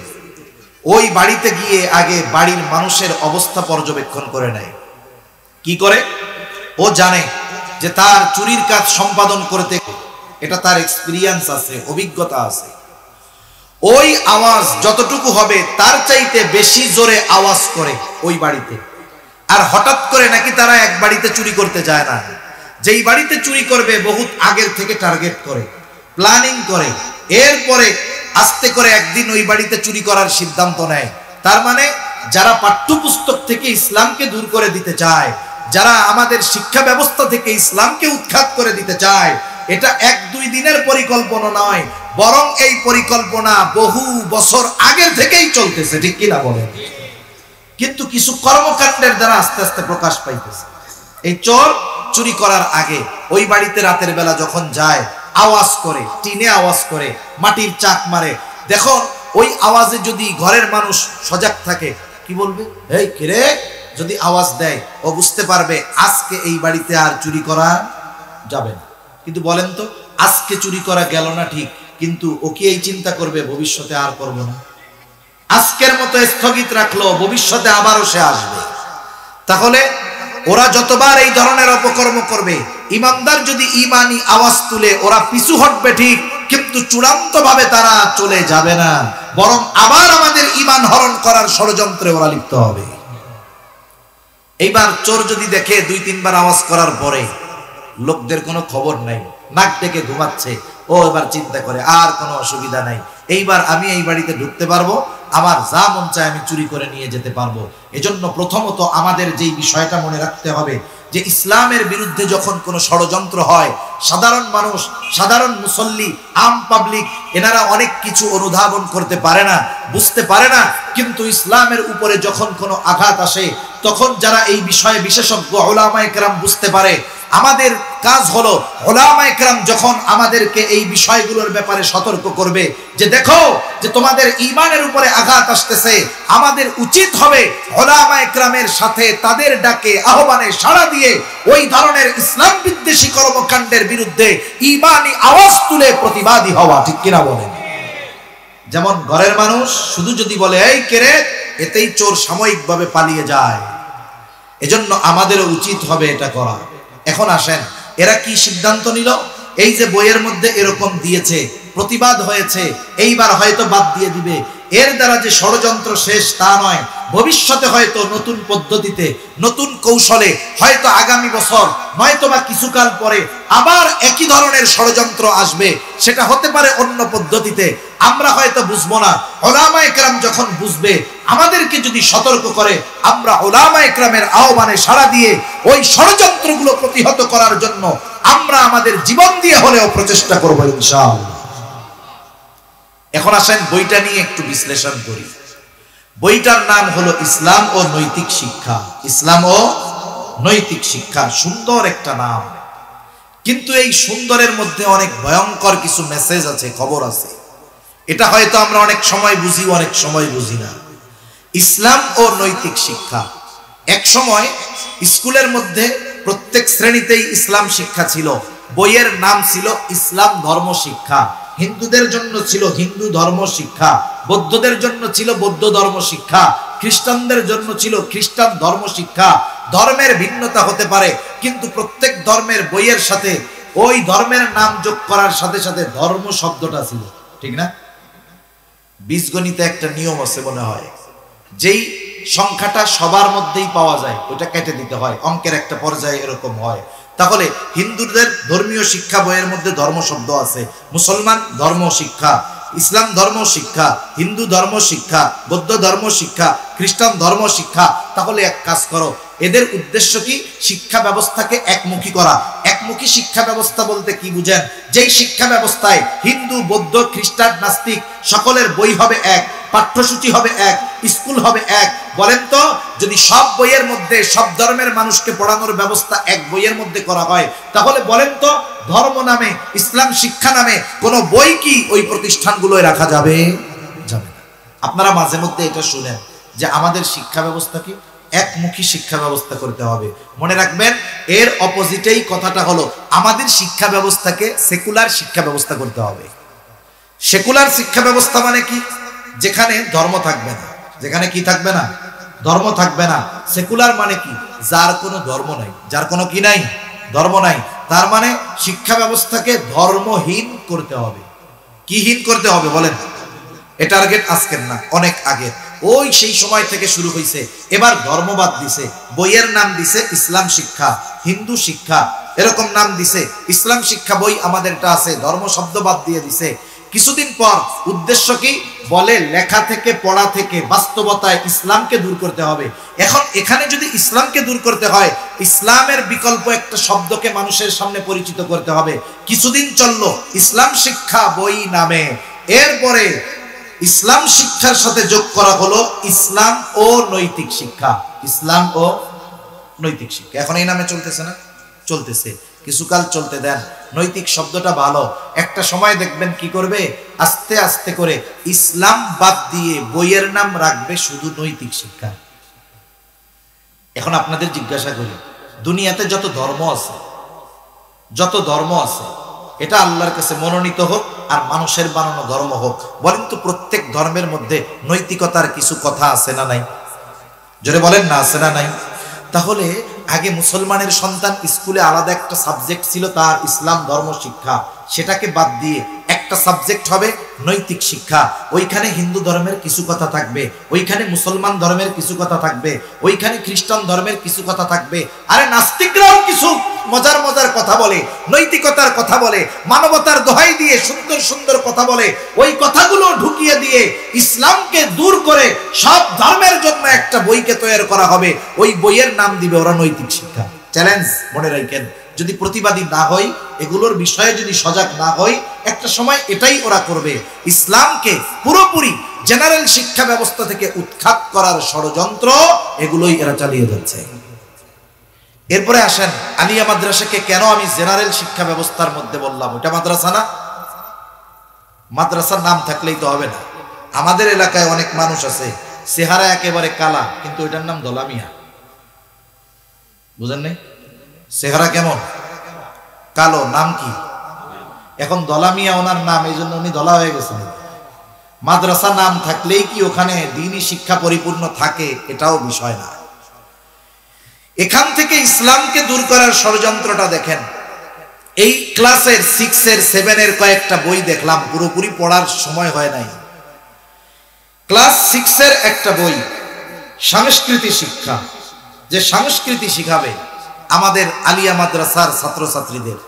ওই বাড়িতে গিয়ে আগে বাড়ির মানুষের অবস্থা পর্যবেক্ষণ করে নেয়। কি করে? ও জানে যে তার চুরির কাজ সম্পাদন করতে এটা তার এক্সপিরিয়েন্স আছে, অভিজ্ঞতা আছে। ওই আওয়াজ যতটুকু হবে তার চাইতে বেশি জোরে আওয়াজ করে ওই বাড়িতে। আর হঠাৎ করে নাকি তারা এক বাড়িতে চুরি করতে যায় না, যেই বাড়িতে চুরি করবে বহুত আগের থেকে টার্গেট করে, প্ল্যানিং করে, এরপরে আস্তে করে একদিন ওই বাড়িতে চুরি করার সিদ্ধান্ত নেয়। তার মানে যারা পাঠ্যপুস্তক থেকে ইসলামকে দূর করে দিতে চায়, যারা আমাদের শিক্ষা ব্যবস্থা থেকে ইসলামকে উৎখাত করে দিতে চায়, এটা 1-2 দিনের পরিকল্পনা নয়, বরং এই পরিকল্পনা বহু বছর আগের থেকেই চলতেছে, ঠিক কিনা বলেন? কিন্তু কিছু কর্মকাণ্ডের দ্বারা আস্তে আস্তে প্রকাশ পাইতেছে। এই চোর চুরি করার আগে ওই বাড়িতে রাতের বেলা যখন যায়, আওয়াজ করে, টিনে আওয়াজ করে, মাটির চাক মারে। দেখো ওই আওয়াজে যদি ঘরের মানুষ সজাগ থাকে, কি বলবে? এই কিরে, যদি আওয়াজ দেয় ও বুঝতে পারবে আজকে এই বাড়িতে আর চুরি করা যাবে না। কিন্তু বলেন তো, আজকে চুরি করা গেল না ঠিক, কিন্তু ও কি এই চিন্তা করবে ভবিষ্যতে আর করব না? আজকের মতো স্থগিত রাখলো, ভবিষ্যতে আবারও সে আসবে। তাহলে ওরা যতবার এই ধরনের অপকর্ম করবে, ইমানদার যদি ইমানি আওয়াজ তুলে ওরা পিছু হটবে ঠিক, কিন্তু চূড়ান্তভাবে তারা চলে যাবে না, বরং আবার আমাদের ইমান হরণ করার ষড়যন্ত্রে ওরা লিপ্ত হবে। এইবার চোর যদি দেখে 2-3 বার আওয়াজ করার পরে লোকদের কোনো খবর নাই, নাক ডেকে ঘুমাচ্ছে, ও এবার চিন্তা করে আর কোনো অসুবিধা নাই, এইবার আমি এই বাড়িতে ঢুকতে পারবো, আমার যা মন চায় আমি চুরি করে নিয়ে যেতে পারবো। এজন্য প্রথমত আমাদের যেই বিষয়টা মনে রাখতে হবে যে ইসলামের বিরুদ্ধে যখন কোনো ষড়যন্ত্র হয়, সাধারণ মানুষ, সাধারণ মুসল্লি, আম পাবলিক এনারা অনেক কিছু অনুধাবন করতে পারে না, বুঝতে পারে না, কিন্তু ইসলামের উপরে যখন কোনো আঘাত আসে তখন যারা এই বিষয়ে বিশেষজ্ঞ উলামায়ে কেরাম বুঝতে পারে, আমাদের কাজ হলো উলামায়ে কেরাম যখন আমাদেরকে এই বিষয়গুলোর ব্যাপারে সতর্ক করবে যে দেখো যে তোমাদের ঈমানের উপরে আঘাত আসতেছে, আমাদের উচিত হবে উলামায়ে কেরামের সাথে তাদের ডাকে আহ্বানে সাড়া দিয়ে ওই ধরনের ইসলাম বিদ্বেষী কর্মকাণ্ডের বিরুদ্ধে ঈমানি আওয়াজ তুলে প্রতিবাদী হওয়া। ঠিক কিনা বলেন? যেমন ঘরের মানুষ শুধু যদি বলে এই কেরে, এতেই চোর সাময়িকভাবে পালিয়ে যায়, এজন্য আমাদেরও উচিত হবে এটা করা। এখন আসেন, এরা কি সিদ্ধান্ত নিল? এই যে বইয়ের মধ্যে এরকম দিয়েছে, প্রতিবাদ হয়েছে, এইবার হয়তো বাদ দিয়ে দিবে, এর দ্বারা যে ষড়যন্ত্র শেষ তা নয়, ভবিষ্যতে হয়তো নতুন পদ্ধতিতে, নতুন কৌশলে, হয়তো আগামী বছর নয়তোবা কিছুকাল পরে আবার একই ধরনের ষড়যন্ত্র আসবে, সেটা হতে পারে অন্য পদ্ধতিতে, আমরা হয়তো বুঝবো না। উলামায়ে কেরাম যখন বুঝবে, আমাদেরকে যদি সতর্ক করে, আমরা উলামায়ে কেরামের আহ্বানে সাড়া দিয়ে ওই ষড়যন্ত্রগুলো প্রতিহত করার জন্য আমরা আমাদের জীবন দিয়ে হলেও প্রচেষ্টা করবো ইনশাআল্লাহ। এখন আসেন বইটা নিয়ে একটু বিশ্লেষণ করি। বইটার নাম হলো ইসলাম ও নৈতিক শিক্ষা। ইসলাম ও নৈতিক শিক্ষা, সুন্দর একটা নাম, কিন্তু এই সুন্দরের মধ্যে অনেক ভয়ঙ্কর কিছু মেসেজ আছে, খবর আছে। এটা হয়তো আমরা অনেক সময় বুঝি, অনেক সময় বুঝি না। ইসলাম ও নৈতিক শিক্ষা, এক সময় স্কুলের মধ্যে প্রত্যেক শ্রেণীতেই ইসলাম শিক্ষা ছিল, বইয়ের নাম ছিল ইসলাম ধর্ম শিক্ষা। হিন্দুদের জন্য ছিল হিন্দু ধর্ম শিক্ষা, বৌদ্ধদের জন্য ছিল বৌদ্ধ ধর্ম শিক্ষা, খ্রিস্টানদের জন্য ছিল খ্রিস্টান ধর্ম শিক্ষা। ধর্মের ভিন্নতা হতে পারে, কিন্তু প্রত্যেক ধর্মের বইয়ের সাথে ওই ধর্মের নাম যোগ করার সাথে সাথে ধর্ম শব্দটা ছিল, ঠিক না? বীজগণিতে একটা নিয়ম আছে মনে হয়, যেই সংখ্যাটা সবার মধ্যেই পাওয়া যায় ওটা কেটে দিতে হয়, অঙ্কের একটা পর্যায়ে এরকম হয়। তাহলে হিন্দুদের ধর্মীয় শিক্ষা বইয়ের মধ্যে ধর্ম শব্দ আছে, মুসলমান ধর্ম শিক্ষা, ইসলাম ধর্ম শিক্ষা, হিন্দু ধর্ম শিক্ষা, বৌদ্ধ ধর্ম শিক্ষা, খ্রিস্টান ধর্ম শিক্ষা। তাহলে এক কাজ করো, এদের উদ্দেশ্য কি? শিক্ষা ব্যবস্থাকে একমুখী করা। একমুখী শিক্ষা ব্যবস্থা বলতে কি বুঝেন? যেই শিক্ষা ব্যবস্থায় হিন্দু, বৌদ্ধ, খ্রিস্টান, নাস্তিক সকলের বই হবে এক, পাঠ্যসূচি হবে এক, স্কুল হবে এক। বলেন তো, যদি সব বইয়ের মধ্যে সব ধর্মের মানুষকে পড়ানোর ব্যবস্থা এক বইয়ের মধ্যে করা হয়, তাহলে বলেন তো ধর্ম নামে, ইসলাম শিক্ষা নামে কোন বই কি ওই প্রতিষ্ঠানগুলোয় রাখা যাবে? যাবে না। আপনারা মাঝে মধ্যে এটা শুনেন যে আমাদের শিক্ষা ব্যবস্থাকে একমুখী শিক্ষা ব্যবস্থা করতে হবে। মনে রাখবেন, এর অপোজিটেই কথাটা হলো আমাদের শিক্ষা ব্যবস্থাকে সেকুলার শিক্ষা ব্যবস্থা করতে হবে। সেকুলার শিক্ষা ব্যবস্থা মানে কি? যেখানে ধর্ম থাকবে না। যেখানে কি থাকবে না? ধর্ম থাকবে না। সেকুলার মানে কি? যার কোনো ধর্ম নাই, যার কোনো কি নাই, ধর্ম নাই। তার মানে শিক্ষা ব্যবস্থাকে ধর্মহীন করতে হবে। কি হীন করতে হবে বলেন? এটা টার্গেট আজকের না, অনেক আগে, ওই সেই সময় থেকে শুরু হয়েছে। এবার ধর্মবাদ দিছে, বইয়ের নাম দিছে ইসলাম শিক্ষা, হিন্দু শিক্ষা, এরকম নাম দিছে। ইসলাম শিক্ষা বই আমাদেরটা আছে, ধর্ম শব্দ বাদ দিয়ে দিছে। কিছুদিন পর উদ্দেশ্য কি? বলে লেখা থেকে, পড়া থেকে বাস্তবতায় ইসলামকে দূর করতে হবে। এখন এখানে যদি ইসলামকে দূর করতে হয়, ইসলামের বিকল্প একটা শব্দকে মানুষের সামনে পরিচিত করতে হবে। কিছুদিন চললো ইসলাম শিক্ষা বই নামে, এরপরে ইসলাম শিক্ষার সাথে যোগ করা হলো ইসলাম ও নৈতিক শিক্ষা। ইসলাম ও নৈতিক শিক্ষা এখন এই নামে চলতেছে না? চলতেছে, কিছুকাল চলতে দেন। নৈতিক শব্দটা ভালো, একটা সময় দেখবেন কি করবে, আস্তে আস্তে করে ইসলাম বাদ দিয়ে বইয়ের নাম রাখবে শুধু নৈতিক শিক্ষা। এখন আপনাদের জিজ্ঞাসা করি, দুনিয়াতে যত ধর্ম আছে, যত ধর্ম আছে, এটা আল্লাহর কাছে মনোনীত হোক আর মানুষের বানানো ধর্ম হোক, বলেন তো প্রত্যেক ধর্মের মধ্যে নৈতিকতার কিছু কথা আছে না নাই? জোরে বলেন না, আছে না নাই? তাহলে আগে মুসলমানের সন্তান স্কুলে আলাদা একটা সাবজেক্ট ছিল তার ইসলাম ধর্ম শিক্ষা, সেটাকে বাদ দিয়ে একটা সাবজেক্ট হবে নৈতিক শিক্ষা। ওইখানে হিন্দু ধর্মের কিছু কথা থাকবে, ওইখানে মুসলমান ধর্মের কিছু কথা থাকবে, ওইখানে খ্রিস্টান ধর্মের কিছু কথা থাকবে। আরে নাস্তিকরাও কিছু মজার মজার কথা বলে, নৈতিকতার কথা বলে, মানবতার দোহাই দিয়ে সুন্দর সুন্দর কথা বলে। ওই কথাগুলো ঢুকিয়ে দিয়ে ইসলামকে দূর করে সব ধর্মের জন্য একটা বইকে তৈরি করা হবে। ওই বইয়ের নাম দিবে ওরা নৈতিক শিক্ষা। চ্যালেঞ্জ মনে রাখেন, যদি প্রতিবাদী না হই, এগুলোর বিষয়ে যদি সজাগ না হই, একটা সময় এটাই ওরা করবে। ইসলামকে পুরোপুরি জেনারেল শিক্ষা ব্যবস্থা থেকে উৎখাত করার ষড়যন্ত্র এগুলোই এরা চালিয়ে যাচ্ছে। এরপরে আসেন, আলিয়া মাদ্রাসাকে কেন আমি জেনারেল শিক্ষা ব্যবস্থার মধ্যে বললাম? ওটা মাদ্রাসা না? মাদ্রাসার নাম থাকলেই তো হবে না। আমাদের এলাকায় অনেক মানুষ আছে চেহারা একেবারে কালা, কিন্তু ওইটার নাম দলামিয়া। বুঝেন নাই? চেহারা কেমন কালো, নাম কি? এখন দলামিয়া ওনার নাম, এই জন্য উনি দলা হয়ে গেছেন। মাদ্রাসা নাম থাকলেই কি ওখানে দ্বীনি শিক্ষা পরিপূর্ণ থাকে? এটাও বিষয় না। এখান থেকে ইসলামকে দূর করার ষড়যন্ত্রটা দেখেন। এই ক্লাসের 6 এর 7 এর কয়েকটা বই দেখলাম, পুরোপুরি পড়ার সময় হয় নাই। ক্লাস 6 এর একটা বই সংস্কৃতি শিক্ষা, যে সংস্কৃতি শিখাবে আমাদের আলিয়া মাদ্রাসার ছাত্রছাত্রীদের।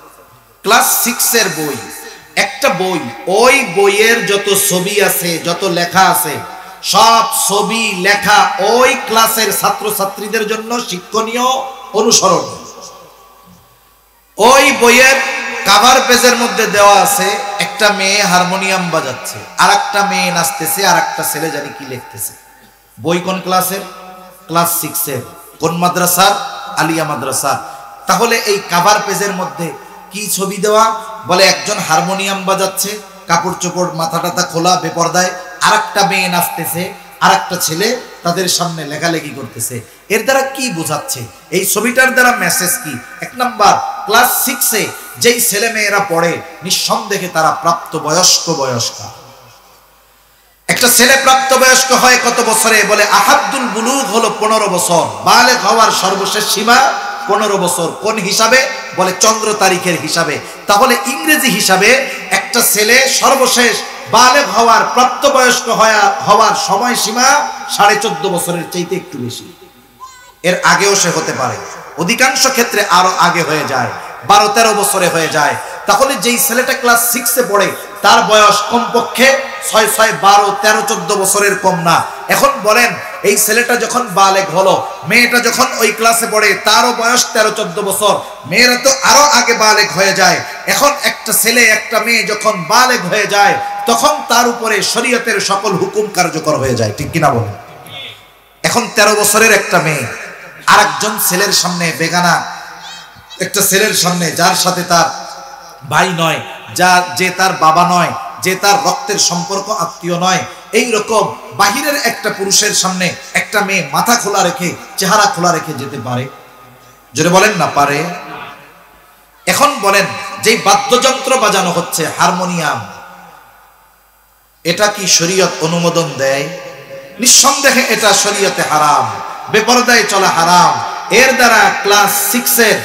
ক্লাস 6 এর বই, একটা বই, ওই বইয়ের যত ছবি আছে, যত লেখা আছে, সব ছবি লেখা ওই ক্লাসের ছাত্রছাত্রীদের জন্য শিক্ষণীয়, অনুসরণ। ওই বইয়ের কভার পেজের মধ্যে দেওয়া আছে একটা মেয়ে হারমোনিয়াম বাজাচ্ছে, আর একটা মেয়ে নাচতেছে, আর একটা ছেলে জানি কি লিখতেছে। বই কোন ক্লাসের? ক্লাস 6 এর। কোন মাদ্রাসার? আলিয়া মাদ্রাসা। তাহলে এই কভার পেজের মধ্যে কি ছবি দেওয়া? বলে একজন হারমোনিয়াম বাজাচ্ছে, কাপড় চোপড় মাথা টাথা খোলা, বেপরদায়, আর একটা মেয়ে নাচতেছে, আর একটা ছেলে তাদের সামনে লেখালেখি করতেছে। এর দ্বারা কি বোঝাচ্ছে? এই ছবিটার দ্বারা মেসেজ কি? এক নাম্বার, ক্লাস 6 এ যেই ছেলে মেয়েরা পড়ে নিঃসন্দেহে তারা প্রাপ্তবয়স্ক বয়স্কা। একটা ছেলে প্রাপ্তবয়স্ক হয় কত বছরে? বলে আহাদ্দুল বুলুগ হলো 15 বছর, বালেগ হওয়ার সর্বশেষ সীমা 15 বছর। কোন হিসাবে? বলে চন্দ্র তারিখের হিসাবে। তাহলে ইংরেজি হিসাবে একটা ছেলে সর্বশেষ বালেগ হওয়ার, প্রাপ্তবয়স্ক হওয়ার সময় সীমা 14.5 বছরের চাইতে একটু বেশি। এর আগেও সে হতে পারে, অধিকাংশ ক্ষেত্রে আরো আগে হয়ে যায়, 12-13 বছরে হয়ে যায়। তাহলে যেই ছেলেটা ক্লাস 6 এ পড়ে তার বয়স কমপক্ষে 6, 6, 12, 13, 14 বছরের কম না। এখন বলেন, এই ছেলেটা যখন বালেগ হলো, মেয়েটা যখন ওই ক্লাসে পড়ে তারও বয়স 13-14 বছর, মেয়েরা তো আরো আগে বালেগ হয়ে যায়। এখন একটা ছেলে একটা মেয়ে যখন বালেগ হয়ে যায়, তখন তার উপরে শরীয়তের সকল হুকুম কার্যকর হয়ে যায়, ঠিক কিনা বলেন? এখন 13 বছরের একটা মেয়ে আরেকজন ছেলের সামনে, বেগানা একটা ছেলের সামনে, যার সাথে তার ভাই নয়, যে তার বাবা নয়, যে তার রক্তের সম্পর্ক আত্মীয় নয়, এই রকম বাহিরের একটা পুরুষের সামনে একটা মেয়ে মাথা খোলা রেখে, চেহারা খোলা রেখে যেতে পারে? জোরে বলেন না, পারে? এখন বলেন, যেই বাদ্যযন্ত্র বাজানো হচ্ছে হারমোনিয়াম, এটা কি শরীয়ত অনুমোদন দেয়? নিঃসন্দেহে এটা শরীয়তে হারাম, বেপরদায় চলা হারাম। এর দ্বারা ক্লাস 6 এর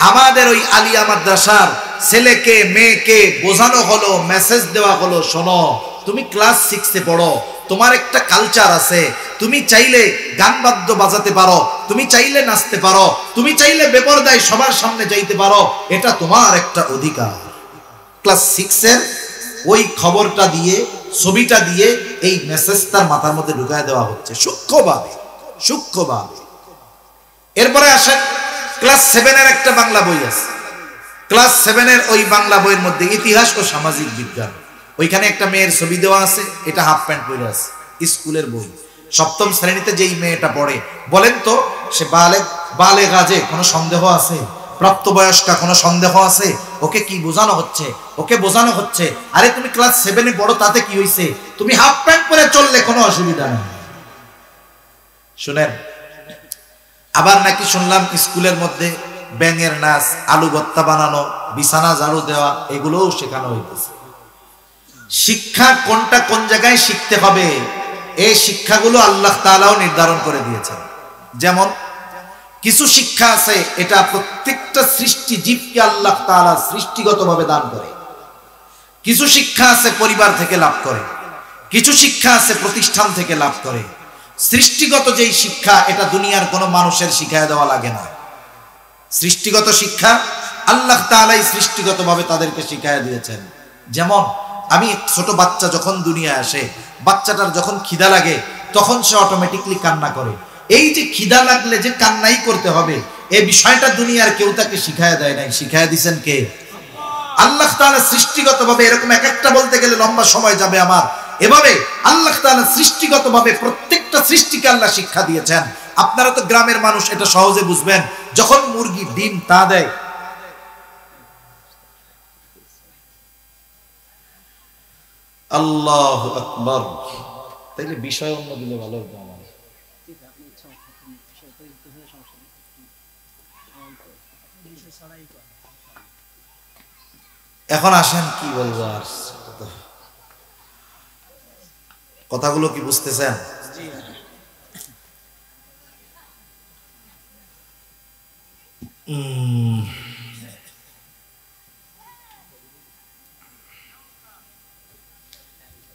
আমাদের ওই আলিয়া মাদ্রাসার ছেলেকে মেয়েকে বোঝানো হলো, মেসেজ দেওয়া হলো, শোনো, তুমি ক্লাস 6 এ পড়ো, তোমার একটা কালচার আছে, তুমি চাইলে গান বাদ্য বাজাতে পারো, তুমি চাইলে নাচতে পারো, তুমি চাইলে বেপরদায় সবার সামনে যাইতে পারো, এটা তোমার একটা অধিকার। ক্লাস 6 এর ওই খবরটা দিয়ে, ছবিটা দিয়ে এই মেসেজ তার মাথার মধ্যে ঢুকায় দেওয়া হচ্ছে সূক্ষ্মভাবে, সূক্ষ্মভাবে। এরপরে আসেন, ক্লাস 7 এর একটা বাংলা বই আছে। ক্লাস 7 এর ওই বাংলা বইয়ের মধ্যে ইতিহাস ও সামাজিক বিজ্ঞান, ওইখানে একটা মেয়ের ছবি দেওয়া আছে, এটা হাফ প্যান্ট পরে আছে, স্কুলের বই। 7ম শ্রেণীতে যেই মেয়েটা পড়ে, বলেন তো সে বালেগা, যে কোনো সন্দেহ আছে? প্রাপ্তবয়স্কা কোনো সন্দেহ আছে? ওকে কি বোঝানো হচ্ছে? ওকে বোঝানো হচ্ছে, আরে তুমি ক্লাস 7 এ পড়ো, তাতে কি হয়েছে? তুমি হাফ প্যান্ট পরে চললে কোনো অসুবিধা নেই। শুনেন, আবার নাকি শুনলাম স্কুলের মধ্যে ব্যাঙের নাচ, আলু ভর্তা বানানো, বিছানা ঝাড়ু দেওয়া, এগুলোও শেখানো হইতেছে। শিক্ষা কোনটা কোন জায়গায় শিখতে হবে, এই শিক্ষাগুলো আল্লাহ তাআলাও নির্ধারণ করে দিয়েছেন। যেমন কিছু শিক্ষা আছে এটা প্রত্যেকটা সৃষ্টি জীবকে আল্লাহ তাআলা সৃষ্টিগতভাবে দান করে। কিছু শিক্ষা আছে পরিবার থেকে লাভ করে, কিছু শিক্ষা আছে প্রতিষ্ঠান থেকে লাভ করে। সৃষ্টিগত যেই শিক্ষা এটা দুনিয়ার কোনো মানুষের শিখায় দেওয়া লাগে না। সৃষ্টিগত শিক্ষা আল্লাহ তাআলাই সৃষ্টিগতভাবে তাদেরকে শিখায় দিয়েছেন। যেমন আমি ছোট বাচ্চা যখন দুনিয়ায় আসে, বাচ্চাটার যখন খিদা লাগে তখন সে অটোমেটিকলি কান্না করে। এই যে খিদা লাগলে যে কান্নাই করতে হবে, এই বিষয়টা দুনিয়ার কেউ তাকে শিখায় দেয় নাই। শিখায় দিয়েছেন কে? আল্লাহ তাআলা সৃষ্টিগতভাবে। এরকম এক একটা বলতে গেলে লম্বা সময় যাবে আমার। এভাবে আল্লাহ তাআলা সৃষ্টিগতভাবে প্রত্যেকটা সৃষ্টিকে আল্লাহ শিক্ষা দিয়েছেন। আপনারা তো গ্রামের মানুষ, এটা সহজে বুঝবেন। যখন মুরগি ডিম তা দেয়, আল্লাহু আকবার, তাইলে বিষয় অন্য দিলে ভালো হতো আমার। এখন আসেন কি বলবো, আর কথাগুলো কি বুঝতেছেন?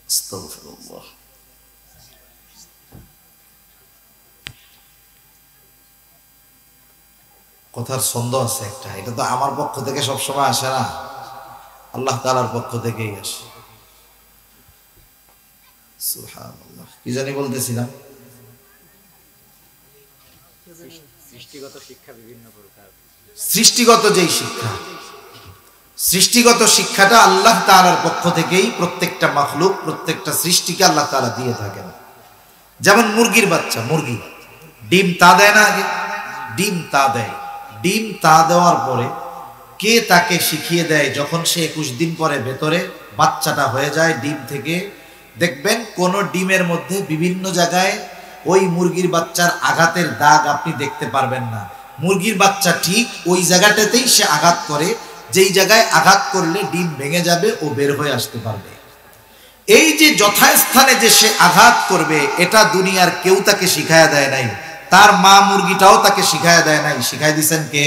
আস্তাগফিরুল্লাহ। কথার ছন্দ আছে একটা, এটা তো আমার পক্ষ থেকে সবসময় আসে না, আল্লাহ তাআলার পক্ষ থেকেই আসে। সুবহানাল্লাহ। কি জানি বলতেছিলাম? সৃষ্টিগত শিক্ষা বিভিন্ন প্রকার। সৃষ্টিগত যেই শিক্ষা, সৃষ্টিগত শিক্ষাটা আল্লাহ তাআলার পক্ষ থেকেই প্রত্যেকটা মাখলুক, প্রত্যেকটা সৃষ্টিকে আল্লাহ তাআলা দিয়ে থাকেন। যেমন মুরগির বাচ্চা, মুরগি ডিম তা দেয় না? আগে ডিম তা দেয়। ডিম তা দেওয়ার পরে কে তাকে শিখিয়ে দেয়? যখন সে 21 দিন পরে ভেতরে বাচ্চাটা হয়ে যায় ডিম থেকে, দেখবেন কোন ডিমের মধ্যে বিভিন্ন জায়গায় ওই মুরগির বাচ্চার আঘাতের দাগ আপনি দেখতে পারবেন না। মুরগির বাচ্চা ঠিক ওই জায়গাটাতেই সে আঘাত করে, যেই জায়গায় আঘাত করলে ডিম ভেঙে যাবে, ও বের হয়ে আসতে পারবে। এই যে যথাস্থানে যে সে আঘাত করবে, এটা দুনিয়ার কেউ তাকে শিখায়া দেয় নাই। তার মা মুরগিটাও তাকে শিখায়া দেয় নাই। শিখাই দিয়েছেন কে?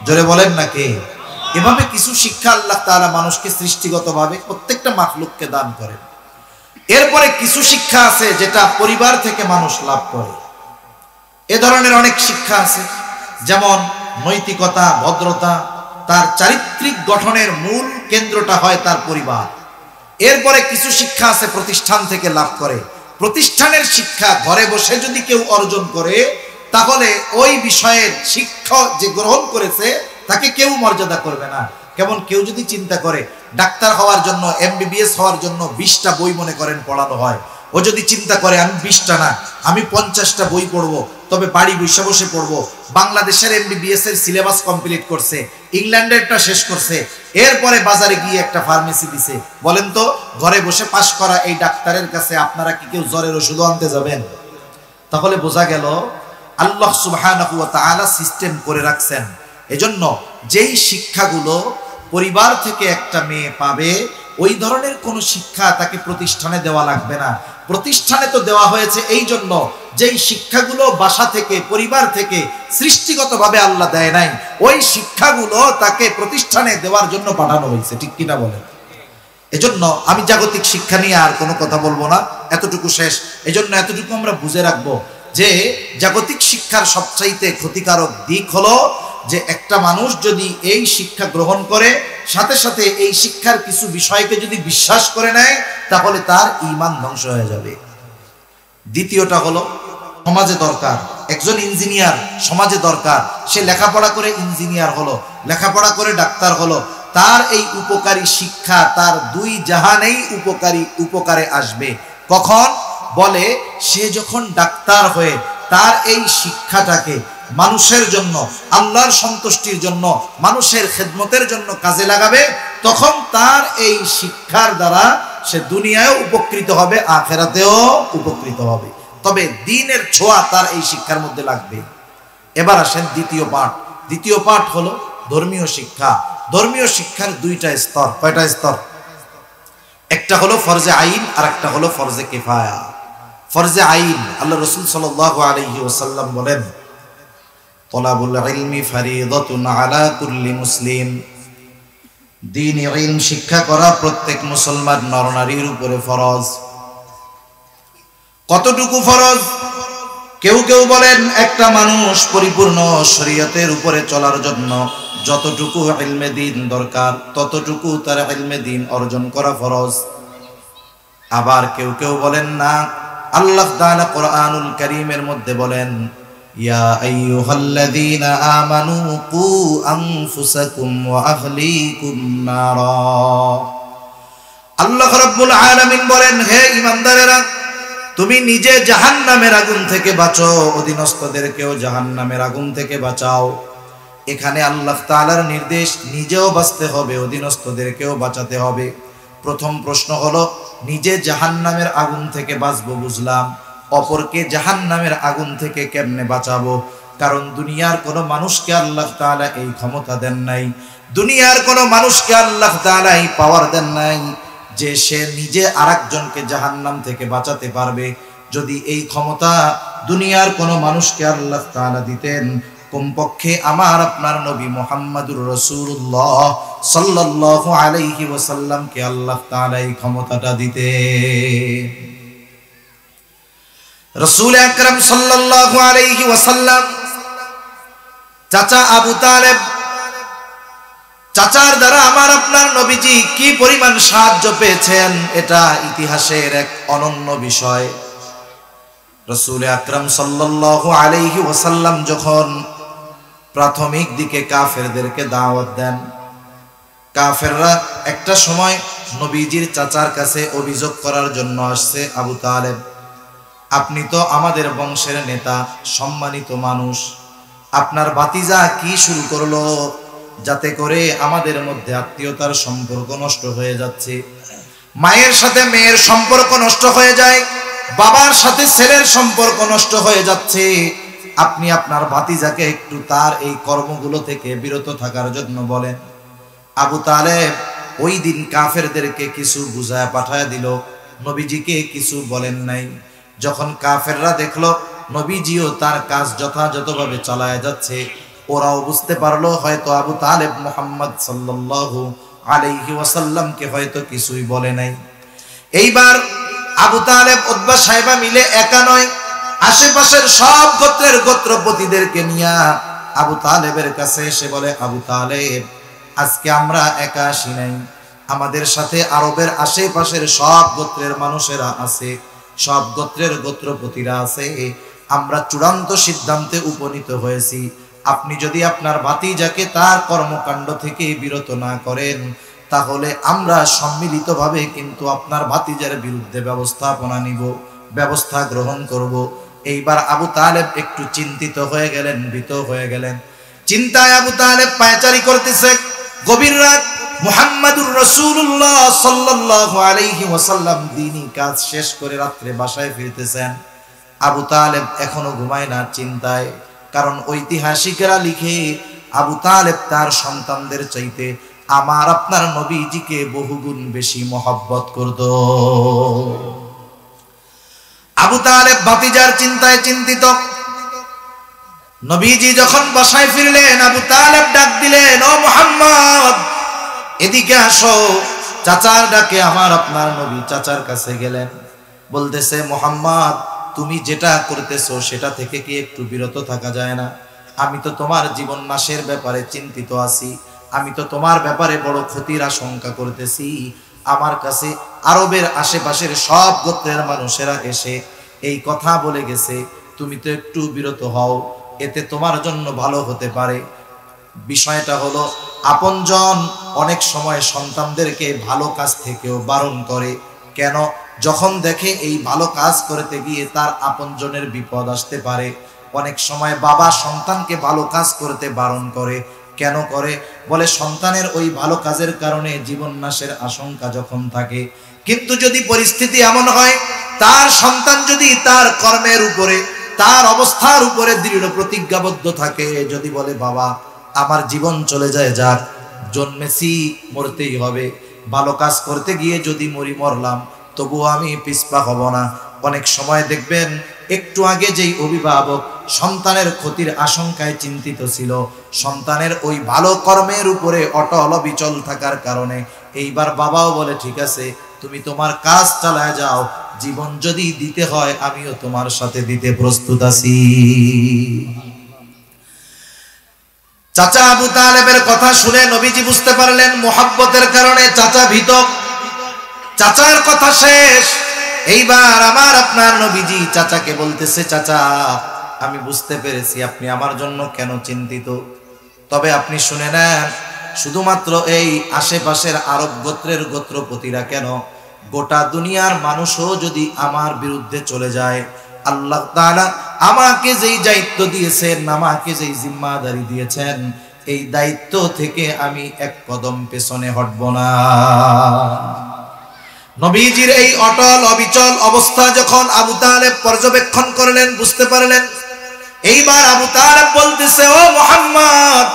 জোরে বলেন না কে? এভাবে কিছু শিক্ষা আল্লাহ তাআলা মানুষকে সৃষ্টিগতভাবে প্রত্যেকটা মাখলুককে দান করেন। এরপরে কিছু শিক্ষা আছে যেটা পরিবার থেকে মানুষ লাভ করে। এ ধরনের অনেক শিক্ষা আছে, যেমন নৈতিকতা, ভদ্রতা। তার চারিত্রিক গঠনের মূল কেন্দ্রটা হয় তার পরিবার। এরপরে কিছু শিক্ষা আছে প্রতিষ্ঠান থেকে লাভ করে। প্রতিষ্ঠানের শিক্ষা ঘরে বসে যদি কেউ অর্জন করে, তাহলে ওই বিষয়ের শিক্ষা যে গ্রহণ করেছে তাকে কেউ মর্যাদা করবে না। কেমন কেউ যদি চিন্তা করে ডাক্তার হওয়ার জন্য, MBBS হওয়ার জন্য 20টা বই মনে করেন পড়ানো হয়, ও যদি চিন্তা করে আমি 20টা না, আমি 50টা বই পড়বো, তবে বাড়ি বসে বসে পড়বো। বাংলাদেশের MBBS এর সিলেবাস কমপ্লিট করছে, ইংল্যান্ডেরটা শেষ করছে, এরপরে বাজারে গিয়ে একটা ফার্মেসি দিছে। বলেন তো, ঘরে বসে পাশ করা এই ডাক্তারের কাছে আপনারা কি কেউ জ্বরের ওষুধ আনতে যাবেন? তাহলে বোঝা গেল আল্লাহ সুবহানাহু ওয়া তাআলা সিস্টেম করে রাখছেন। এজন্য যেই শিক্ষাগুলো পরিবার থেকে একটা মেয়ে পাবে, ওই ধরনের কোন শিক্ষা তাকে প্রতিষ্ঠানে দেওয়া লাগবে না। প্রতিষ্ঠানে তো দেওয়া হয়েছে এই জন্য, যেই শিক্ষাগুলো বাসা থেকে, পরিবার থেকে সৃষ্টিগতভাবে আল্লাহ দেয় নাই, ওই শিক্ষাগুলো তাকে প্রতিষ্ঠানে দেওয়ার জন্য পাঠানো হয়েছে। ঠিক কিনা বলেন? এজন্য আমি জাগতিক শিক্ষা নিয়ে আর কোনো কথা বলবো না, এতটুকু শেষ। এজন্য এতটুকু আমরা বুঝে রাখবো যে জাগতিক শিক্ষার সবচাইতে ক্ষতিকারক দিক হলো যে একটা মানুষ যদি এই শিক্ষা গ্রহণ করে, সাথে সাথে এই শিক্ষার কিছু বিষয়কে যদি বিশ্বাস করে নেয়, তাহলে তার ঈমান ধ্বংস হয়ে যাবে। দ্বিতীয়টা হলো সমাজে দরকার একজন ইঞ্জিনিয়ার, সমাজে দরকার সে লেখাপড়া করে ইঞ্জিনিয়ার হলো, লেখাপড়া করে ডাক্তার হলো। তার এই উপকারী শিক্ষা তার দুই জাহানেই উপকারে আসবে। কখন? বলে সে যখন ডাক্তার হয়ে তার এই শিক্ষাটাকে মানুষের জন্য, আল্লাহর সন্তুষ্টির জন্য, মানুষের খেদমতের জন্য কাজে লাগাবে, তখন তার এই শিক্ষার দ্বারা সে দুনিয়ায়ও উপকৃত হবে, আখিরাতেও উপকৃত হবে। তবে দ্বীনের ছোঁয়া তার এই শিক্ষার মধ্যে লাগবে। এবার আসেন দ্বিতীয় পাঠ। দ্বিতীয় পাঠ হলো ধর্মীয় শিক্ষা। ধর্মীয় শিক্ষার দুইটা স্তর। কয়টা স্তর? একটা হলো ফরজে আইন, আর একটা হলো ফরজে কিফায়া। ফরজে আইন, আল্লাহ রাসূল সাল্লাল্লাহু আলাইহি ওয়াসাল্লাম বলেন, তলাবুল ইলমি ফারিদাতুন আলা কুল্লি মুসলিম। দ্বীনি ইলম শিক্ষা করা প্রত্যেক মুসলমান নরনারীর উপরে ফরজ। কতটুকু ফরজ? কেউ কেউ বলেন একটা মানুষ পরিপূর্ণ শরীয়তের উপরে চলার জন্য যতটুকু ইলমে দ্বীন দরকার ততটুকু তার ইলমে দ্বীন অর্জন করা ফরজ। আবার কেউ কেউ বলেন না, আল্লাহ তাআলা কোরআনুল কারীমের মধ্যে বলেন, ইয়া আইয়ুহাল্লাযীনা আমানু কু আনফুসাকুম ওয়া আহলিকুম নারা। আল্লাহ রাব্বুল আলামিন বলেন, হে ঈমানদারেরা, তুমি নিজে জাহান্নামের আগুন থেকে বাঁচো, অধীনস্থদেরকেও জাহান্নামের আগুন থেকে বাঁচাও। এখানে আল্লাহ তাআলার নির্দেশ, নিজেও বাঁচতে হবে, অধীনস্থদেরকেও বাঁচাতে হবে। প্রথম প্রশ্ন হলো, নিজে জাহান্নামের আগুন থেকে বাঁচবো বুঝলাম, অপরকে জাহান্নামের আগুন থেকে কেমনে বাঁচাবো? কারণ দুনিয়ার কোনো মানুষকে আল্লাহ তাআলা এই ক্ষমতা দেন নাই, দুনিয়ার কোনো মানুষকে আল্লাহ তাআলা এই পাওয়ার দেন নাই যে সে নিজে আরেকজনকে জাহান্নাম থেকে বাঁচাতে পারবে। যদি এই ক্ষমতা দুনিয়ার কোনো মানুষকে আল্লাহ তাআলা দিতেন, কমপক্ষে আমার আপনার নবী মুহাম্মদুর রাসূলুল্লাহ সাল্লাল্লাহু আলাইহি ওয়াসাল্লামকে আল্লাহ তাআলা এই ক্ষমতাটা দিতেন। রাসূল আকরাম সাল্লাল্লাহু আলাইহি ওয়াসাল্লাম চাচা আবু তালেব, চাচার দ্বারা আমার আপনার নবীজি কি পরিমাণ সাহায্য পেয়েছেন এটা ইতিহাসের এক অনন্য বিষয়। রাসূল আকরাম সাল্লাল্লাহু আলাইহি ওয়াসাল্লাম যখন প্রাথমিক দিকে কাফেরদেরকে দাওয়াত দেন, কাফেররা একটা সময় নবীজির চাচার কাছে অভিযোগ করার জন্য আসছে, আবু তালেব, আপনি তো আমাদের বংশের নেতা, সম্মানিত মানুষ, আপনার ভাতিজা কি শুরু করলো যাতে করে আমাদের মধ্যে আত্মীয়তার সম্পর্ক নষ্ট হয়ে যাচ্ছে, মায়ের সাথে মেয়ের সম্পর্ক নষ্ট হয়ে যায়, বাবার সাথে ছেলের সম্পর্ক নষ্ট হয়ে যাচ্ছে। আপনি আপনার ভাতিজাকে একটু তার এই কর্মগুলো থেকে বিরত থাকার জন্য বলেন। আবু তালেব ওই দিন কাফেরদেরকে কিছু বুঝায় পাঠায় দিল, নবীজিকে কিছু বলেন নাই। যখন কাফেররা দেখলো নবীজিও তার কাজ যথাযথভাবে চালায় যাচ্ছে, ওরাও বুঝতে পারলো হয়তো আবু তালেব মুহাম্মদ সাল্লাল্লাহু আলাইহি ওয়াসাল্লামকে হয়তো কিছুই বলে নাই। এইবার আবু তালেব উতবা সাহেবা মিলে একা নয়, আশেপাশের সব গোত্রের গোত্রপতিদেরকে নিয়ে আবু তালেবের কাছে এসে বলে, আবু তালেব, আজকে আমরা একা আসি নাই, আমাদের সাথে আরবের আশেপাশের সব গোত্রের মানুষেরা আছে, সব গোত্রের গোত্রপতিরা আছে। আমরা চূড়ান্ত সিদ্ধান্তে উপনীত হয়েছি, আপনি যদি আপনার ভাতিজাকে তার কর্মকাণ্ড থেকে বিরত না করেন তাহলে আমরা সম্মিলিতভাবে কিন্তু আপনার ভাতিজার বিরুদ্ধে ব্যবস্থা গ্রহণ করব। এইবার আবু তালেব একটু চিন্তিত হয়ে গেলেন, ভীত হয়ে গেলেন। চিন্তায় আবু তালেব পায়চারি করতেছে। গভীর রাত, মুহাম্মাদুর রাসূলুল্লাহ সাল্লাল্লাহু আলাইহি ওয়াসাল্লাম দ্বীনি কাজ শেষ করে রাত্রে বাসায় ফিরতেছেন। আবু তালেব এখনো ঘুমায় না চিন্তায়, কারণ ঐতিহাসিকরা লিখে আবু তালেব তার সন্তানদের চাইতে আমার আপনার নবীজিকে বহুগুণ বেশি মহব্বত করত। আবু তালেব ভাতিজার চিন্তায় চিন্তিত। নবীজি যখন বাসায় ফিরলেন, আবু তালেব ডাক দিলেন, ও মুহাম্মদ, এদিকে আসো। চাচার ডাকে আমার আপনার নবী চাচার কাছে গেলেন, বলতেছে, মুহাম্মদ, তুমি যেটা করতেছো সেটা থেকে কি একটু বিরত থাকা যায় না? আমি তো তোমার জীবন নাশের ব্যাপারে চিন্তিত আছি, আমি তো তোমার ব্যাপারে বড় ক্ষতির আশঙ্কা করতেছি। আমার কাছে আরবের আশেপাশের সব গোত্রের মানুষেরা এসে এই কথা বলে গেছে, তুমি তো একটু বিরত হও, এতে তোমার জন্য ভালো হতে পারে। বিষয়টা হলো, আপনজন অনেক সময় সন্তানদেরকে ভালো কাজ থেকেও বারণ করে। কেন? যখন দেখে এই ভালো কাজ করতে গিয়ে তার আপনজনের বিপদ আসতে পারে। অনেক সময় বাবা সন্তানকে ভালো কাজ করতে বারণ করে। কেন করে? বলে সন্তানের ওই ভালো কাজের কারণে জীবন নাশের আশঙ্কা যখন থাকে। কিন্তু যদি পরিস্থিতি এমন হয়, তার সন্তান যদি তার কর্মের উপরে, তার অবস্থার উপরে দৃঢ় প্রতিজ্ঞাবদ্ধ থাকে, যদি বলে, বাবা আমার জীবন চলে যায়, যাক, জন্মেছি মরতেই হবে, ভালো কাজ করতে গিয়ে যদি মরলাম তবুও আমি পিছপা হব না। অনেক সময় দেখবেন একটু আগে যেই অভিভাবক সন্তানের ক্ষতির আশঙ্কায় চিন্তিত ছিল, সন্তানের ওই ভালো কর্মের উপরে অটল অবিচল থাকার কারণে এইবার বাবাও বলে ঠিক আছে তুমি তোমার কাজ চালায় যাও, জীবন যদি দিতে হয় আমিও তোমার সাথে দিতে প্রস্তুত আছি। চাচা আবু তালেবের কথা শুনে নবীজি বুঝতে পারলেন মুহাব্বতের কারণে চাচা ভীত। চাচার কথা শেষ, এইবার আমার আপনার নবীজি চাচাকে বলতেছে চাচা আমি বুঝতে পেরেছি আপনি আমার জন্য কেন চিন্তিত, তবে আপনি শুনে নেন শুধুমাত্র এই আশেপাশের আরব গোত্রের গোত্রপতিরা কেন, গোটা দুনিয়ার মানুষও যদি আমার বিরুদ্ধে চলে যায়, আল্লাহ তাআলা আমাকে যেই দায়িত্ব দিয়েছেন, আমাকে যেই জিম্মাদারি দিয়েছেন, এই দায়িত্ব থেকে আমি এক কদম পেছনে হটব না। নবীজির এই অটল অবিচল অবস্থা যখন আবু তালেব পর্যবেক্ষণ করলেন, বুঝতে পারলেন, এইবার আবু তালেব বলতেছে ও মুহাম্মদ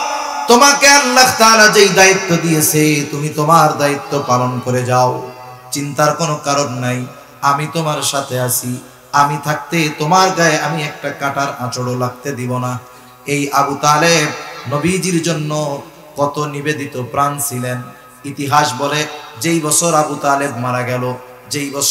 তোমাকে আল্লাহ তাআলা যেই দায়িত্ব দিয়েছে তুমি তোমার দায়িত্ব পালন করে যাও, চিন্তার কোনো কারণ নাই, আমি তোমার সাথে আছি, আমি থাকতে তোমার গায়ে আমি একটা কাঁটার আঁচড়ও লাগতে দিব না। এই আবু তালেব নবীজির জন্য কত নিবেদিত প্রাণ ছিলেন। ইতিহাস বলে যেই বছর আবু তালেব মারা গেল,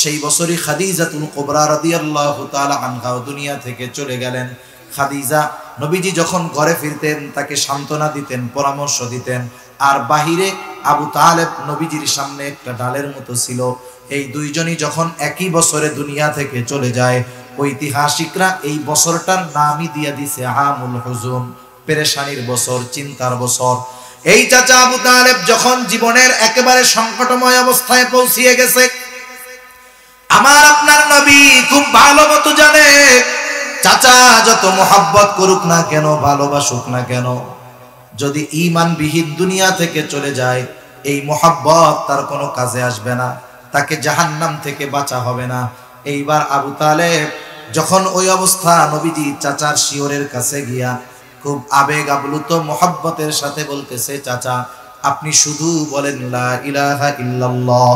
সেই বছরই খাদিজাতুল কুবরা রাদিয়াল্লাহু তাআলা আনহা দুনিয়া থেকে চলে গেলেন। খাদিজা নবীজি যখন ঘরে ফিরতেন তাকে সান্ত্বনা দিতেন, পরামর্শ দিতেন, আর বাহিরে আবু তালেব নবীজির সামনে একটা ডালের মতো ছিল। এই দুইজনই যখন একই বছরে দুনিয়া থেকে চলে যায়, ঐতিহাসিকরা এই বছরটার নামই দিয়ে দিছে আমুল হুজুন, পেরেশানির বছর, চিন্তার বছর। এই চাচা আবু তালেব যখন জীবনের একেবারে সংকটময় অবস্থায় পৌঁছিয়ে গেছে, আমার আপনার নবী খুব ভালো মতো জানে চাচা যত মোহাব্বত করুক না কেন, ভালোবাসুক না কেন, যদি ঈমান বিহীন দুনিয়া থেকে চলে যায় এই মোহাব্বত তার কোনো কাজে আসবে না, তাকে জাহান্নাম থেকে বাঁচা হবে না। এইবার আবু তালেব যখন ওই অবস্থা, নবীজি চাচার শিয়রের কাছে গিয়া খুব আবেগ আপ্লুত মোহাব্বতের সাথে বলতেছে চাচা আপনি শুধু বলেন লা ইলাহা ইল্লাল্লাহ,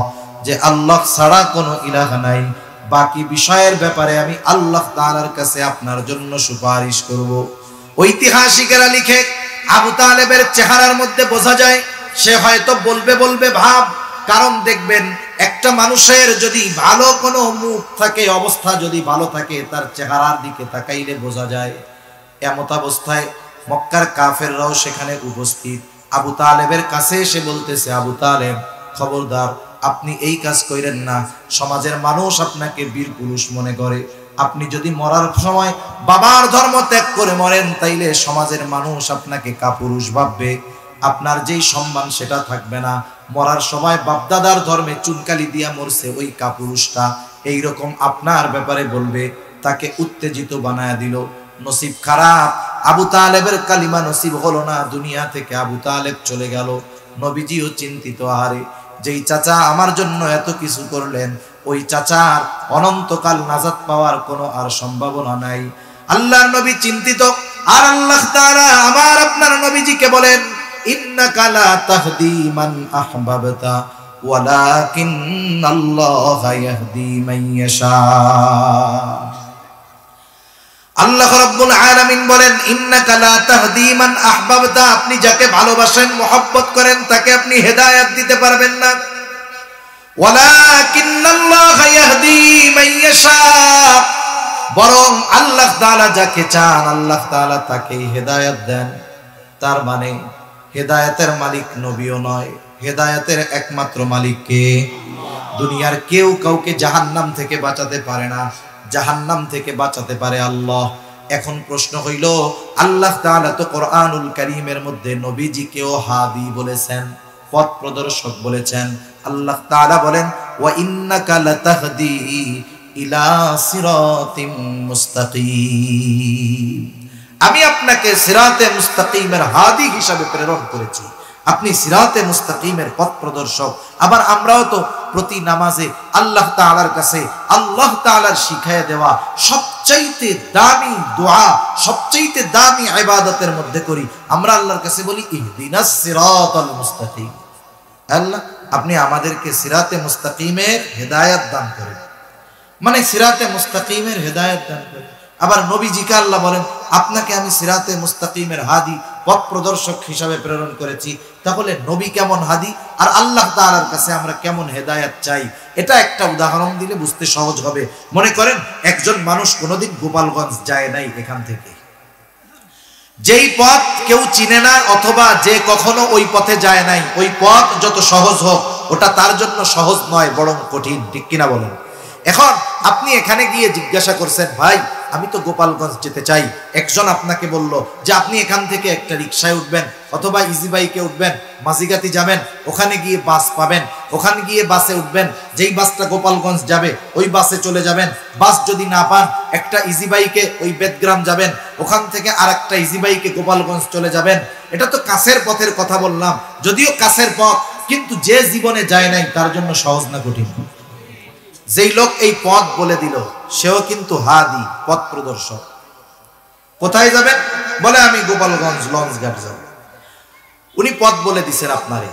যে আল্লাহ ছাড়া কোনো ইলাহা নাই, বাকি বিষয়ের ব্যাপারে আমি আল্লাহ তাআলার কাছে আপনার জন্য সুপারিশ করব। ঐতিহাসিকেরা লিখে আবু তালেবের চেহারার মধ্যে বোঝা যায় সে হয়তো বলবে ভাব, কারণ দেখবেন একটা মানুষের যদি ভালো কোনো মুখ থাকে, অবস্থা যদি ভালো থাকে, তার চেহারার দিকে তাকাইলে বোঝা যায়। এমত অবস্থায় মক্কার কাফেররাও সেখানে উপস্থিত, আবু তালেবের কাছে এসে বলতেছে আবু তালেব খবরদার আপনি এই কাজ করেন না, সমাজের মানুষ আপনাকে বীর পুরুষ মনে করে, আপনি যদি মরার সময় বাবার ধর্ম ত্যাগ করে মরেন তাইলে সমাজের মানুষ আপনাকে কাপুরুষ ভাববে, আপনার যেই সম্মান সেটা থাকবে না, মরার সময় বাপদাদার ধর্মে চুনকালি দিয়া মরছে ওই কাপুরুষটা, এইরকম আপনার ব্যাপারে বলবে, তাকে উত্তেজিত বানায় দিল। নসিব খারাপ, আবু তালেবের কালিমা নসিব হলো না, দুনিয়া থেকে আবু তালেব চলে গেল। নবীজিও চিন্তিত, আহারে যেই চাচা আমার জন্য এত কিছু করলেন, ওই চাচার অনন্তকাল নাজাত পাওয়ার কোনো আর সম্ভাবনা নাই। আল্লাহর নবী চিন্তিত, আর আল্লাহ তাআলা আমার আপনার নবীজিকে বলেন ইন্নাকা লা তাহদি মান আহবাবতা ওয়ালাকিন্নাল্লাহা ইয়াহদি মান ইয়াশা। আল্লাহ রাব্বুল আলামিন বলেন ইন্নাকা লা তাহদি মান আহবাবতা, আপনি যাকে ভালোবাসেন মহব্বত করেন তাকে আপনি হেদায়েত দিতে পারবেন না, ওয়ালাকিন্নাল্লাহা ইয়াহদি মান ইয়াশা, বরং আল্লাহ তাআলা যাকে চান আল্লাহ তাআলা তাকেই হেদায়েত দেন। তার মানে হেদায়েতের মালিক নবীও নয়, হেদায়েতের একমাত্র মালিক কে? দুনিয়ার কেউ কাউকে জাহান্নাম থেকে বাঁচাতে পারে না, জাহান্নাম থেকে বাঁচাতে পারে আল্লাহ। এখন প্রশ্ন হইল আল্লাহ তাআলা তো কোরআনুল কারীমের মধ্যে নবীজিকেও হাদি বলেছেন, পথ প্রদর্শক বলেছেন। আল্লাহ তাআলা বলেন ওয়া ইন্নাকা লাতাহদি ইলা সিরাতিম মুস্তাকিম, আমি আপনাকে সিরাতে মুস্তাকিমের হাদি হিসাবে প্রেরণ করেছি, আপনি সিরাতে মুস্তাকিমের পথ প্রদর্শক। আবার আমরাও তো প্রতি নামাজে আল্লাহ তাআলার কাছে আল্লাহ তাআলার শিখায় দেওয়া সবচাইতে দামি দোয়া, সবচাইতে দামি ইবাদতের মধ্যে করি, আমরা আল্লাহর কাছে বলি ইহদিনাস সিরাতাল মুস্তাকিম, আল্লাহ আপনি আমাদেরকে সিরাতে মুস্তাকিমের হেদায়েত দান করেন, মানে সিরাতে মুস্তাকিমের হেদায়েত দান করেন। আবার নবীজিকে আল্লাহ বলেন আপনাকে আমি সিরাতে মুস্তাকিমের হাদি পথ প্রদর্শক হিসাবে প্রেরণ করেছি, তাহলে নবী কেমন হাদি আর আল্লাহ তাআলার কাছে আমরা কেমন হেদায়েত চাই, এটা একটা উদাহরণ দিলে বুঝতে সহজ হবে। মনে করেন একজন মানুষ কোনোদিন গোপালগঞ্জ যায় নাই, এখান থেকে যেই পথ কেউ চিনে না অথবা যে কখনো ওই পথে যায় নাই, ওই পথ যত সহজ হোক ওটা তার জন্য সহজ নয়, বরং কঠিন, ঠিক কিনা বলেন? এখন আপনি এখানে গিয়ে জিজ্ঞাসা করছেন, ভাই আমি তো গোপালগঞ্জ যেতে চাই। একজন আপনাকে বলল যে আপনি এখান থেকে একটা রিক্সায় উঠবেন অথবা ইজি বাইকে উঠবেন, মাঝিগাতি যাবেন, ওখানে গিয়ে বাস পাবেন, ওখানে গিয়ে বাসে উঠবেন, যেই বাসটা গোপালগঞ্জ যাবে ওই বাসে চলে যাবেন। বাস যদি না পান একটা ইজি বাইকে ওই বেদগ্রাম যাবেন, ওখান থেকে আর একটা ইজি বাইকে গোপালগঞ্জ চলে যাবেন। এটা তো কাছের পথের কথা বললাম, যদিও কাছের পথ, কিন্তু যে জীবনে যায় নাই তার জন্য সহজ না কঠিন? যেই লোক এই পথ বলে দিল সেও কিন্তু হাদি, পথ প্রদর্শক। কোথায় যাবেন? বলে আমি গোপালগঞ্জ লঞ্চঘাট যাব। উনি পথ বলে দিছেন আপনারে।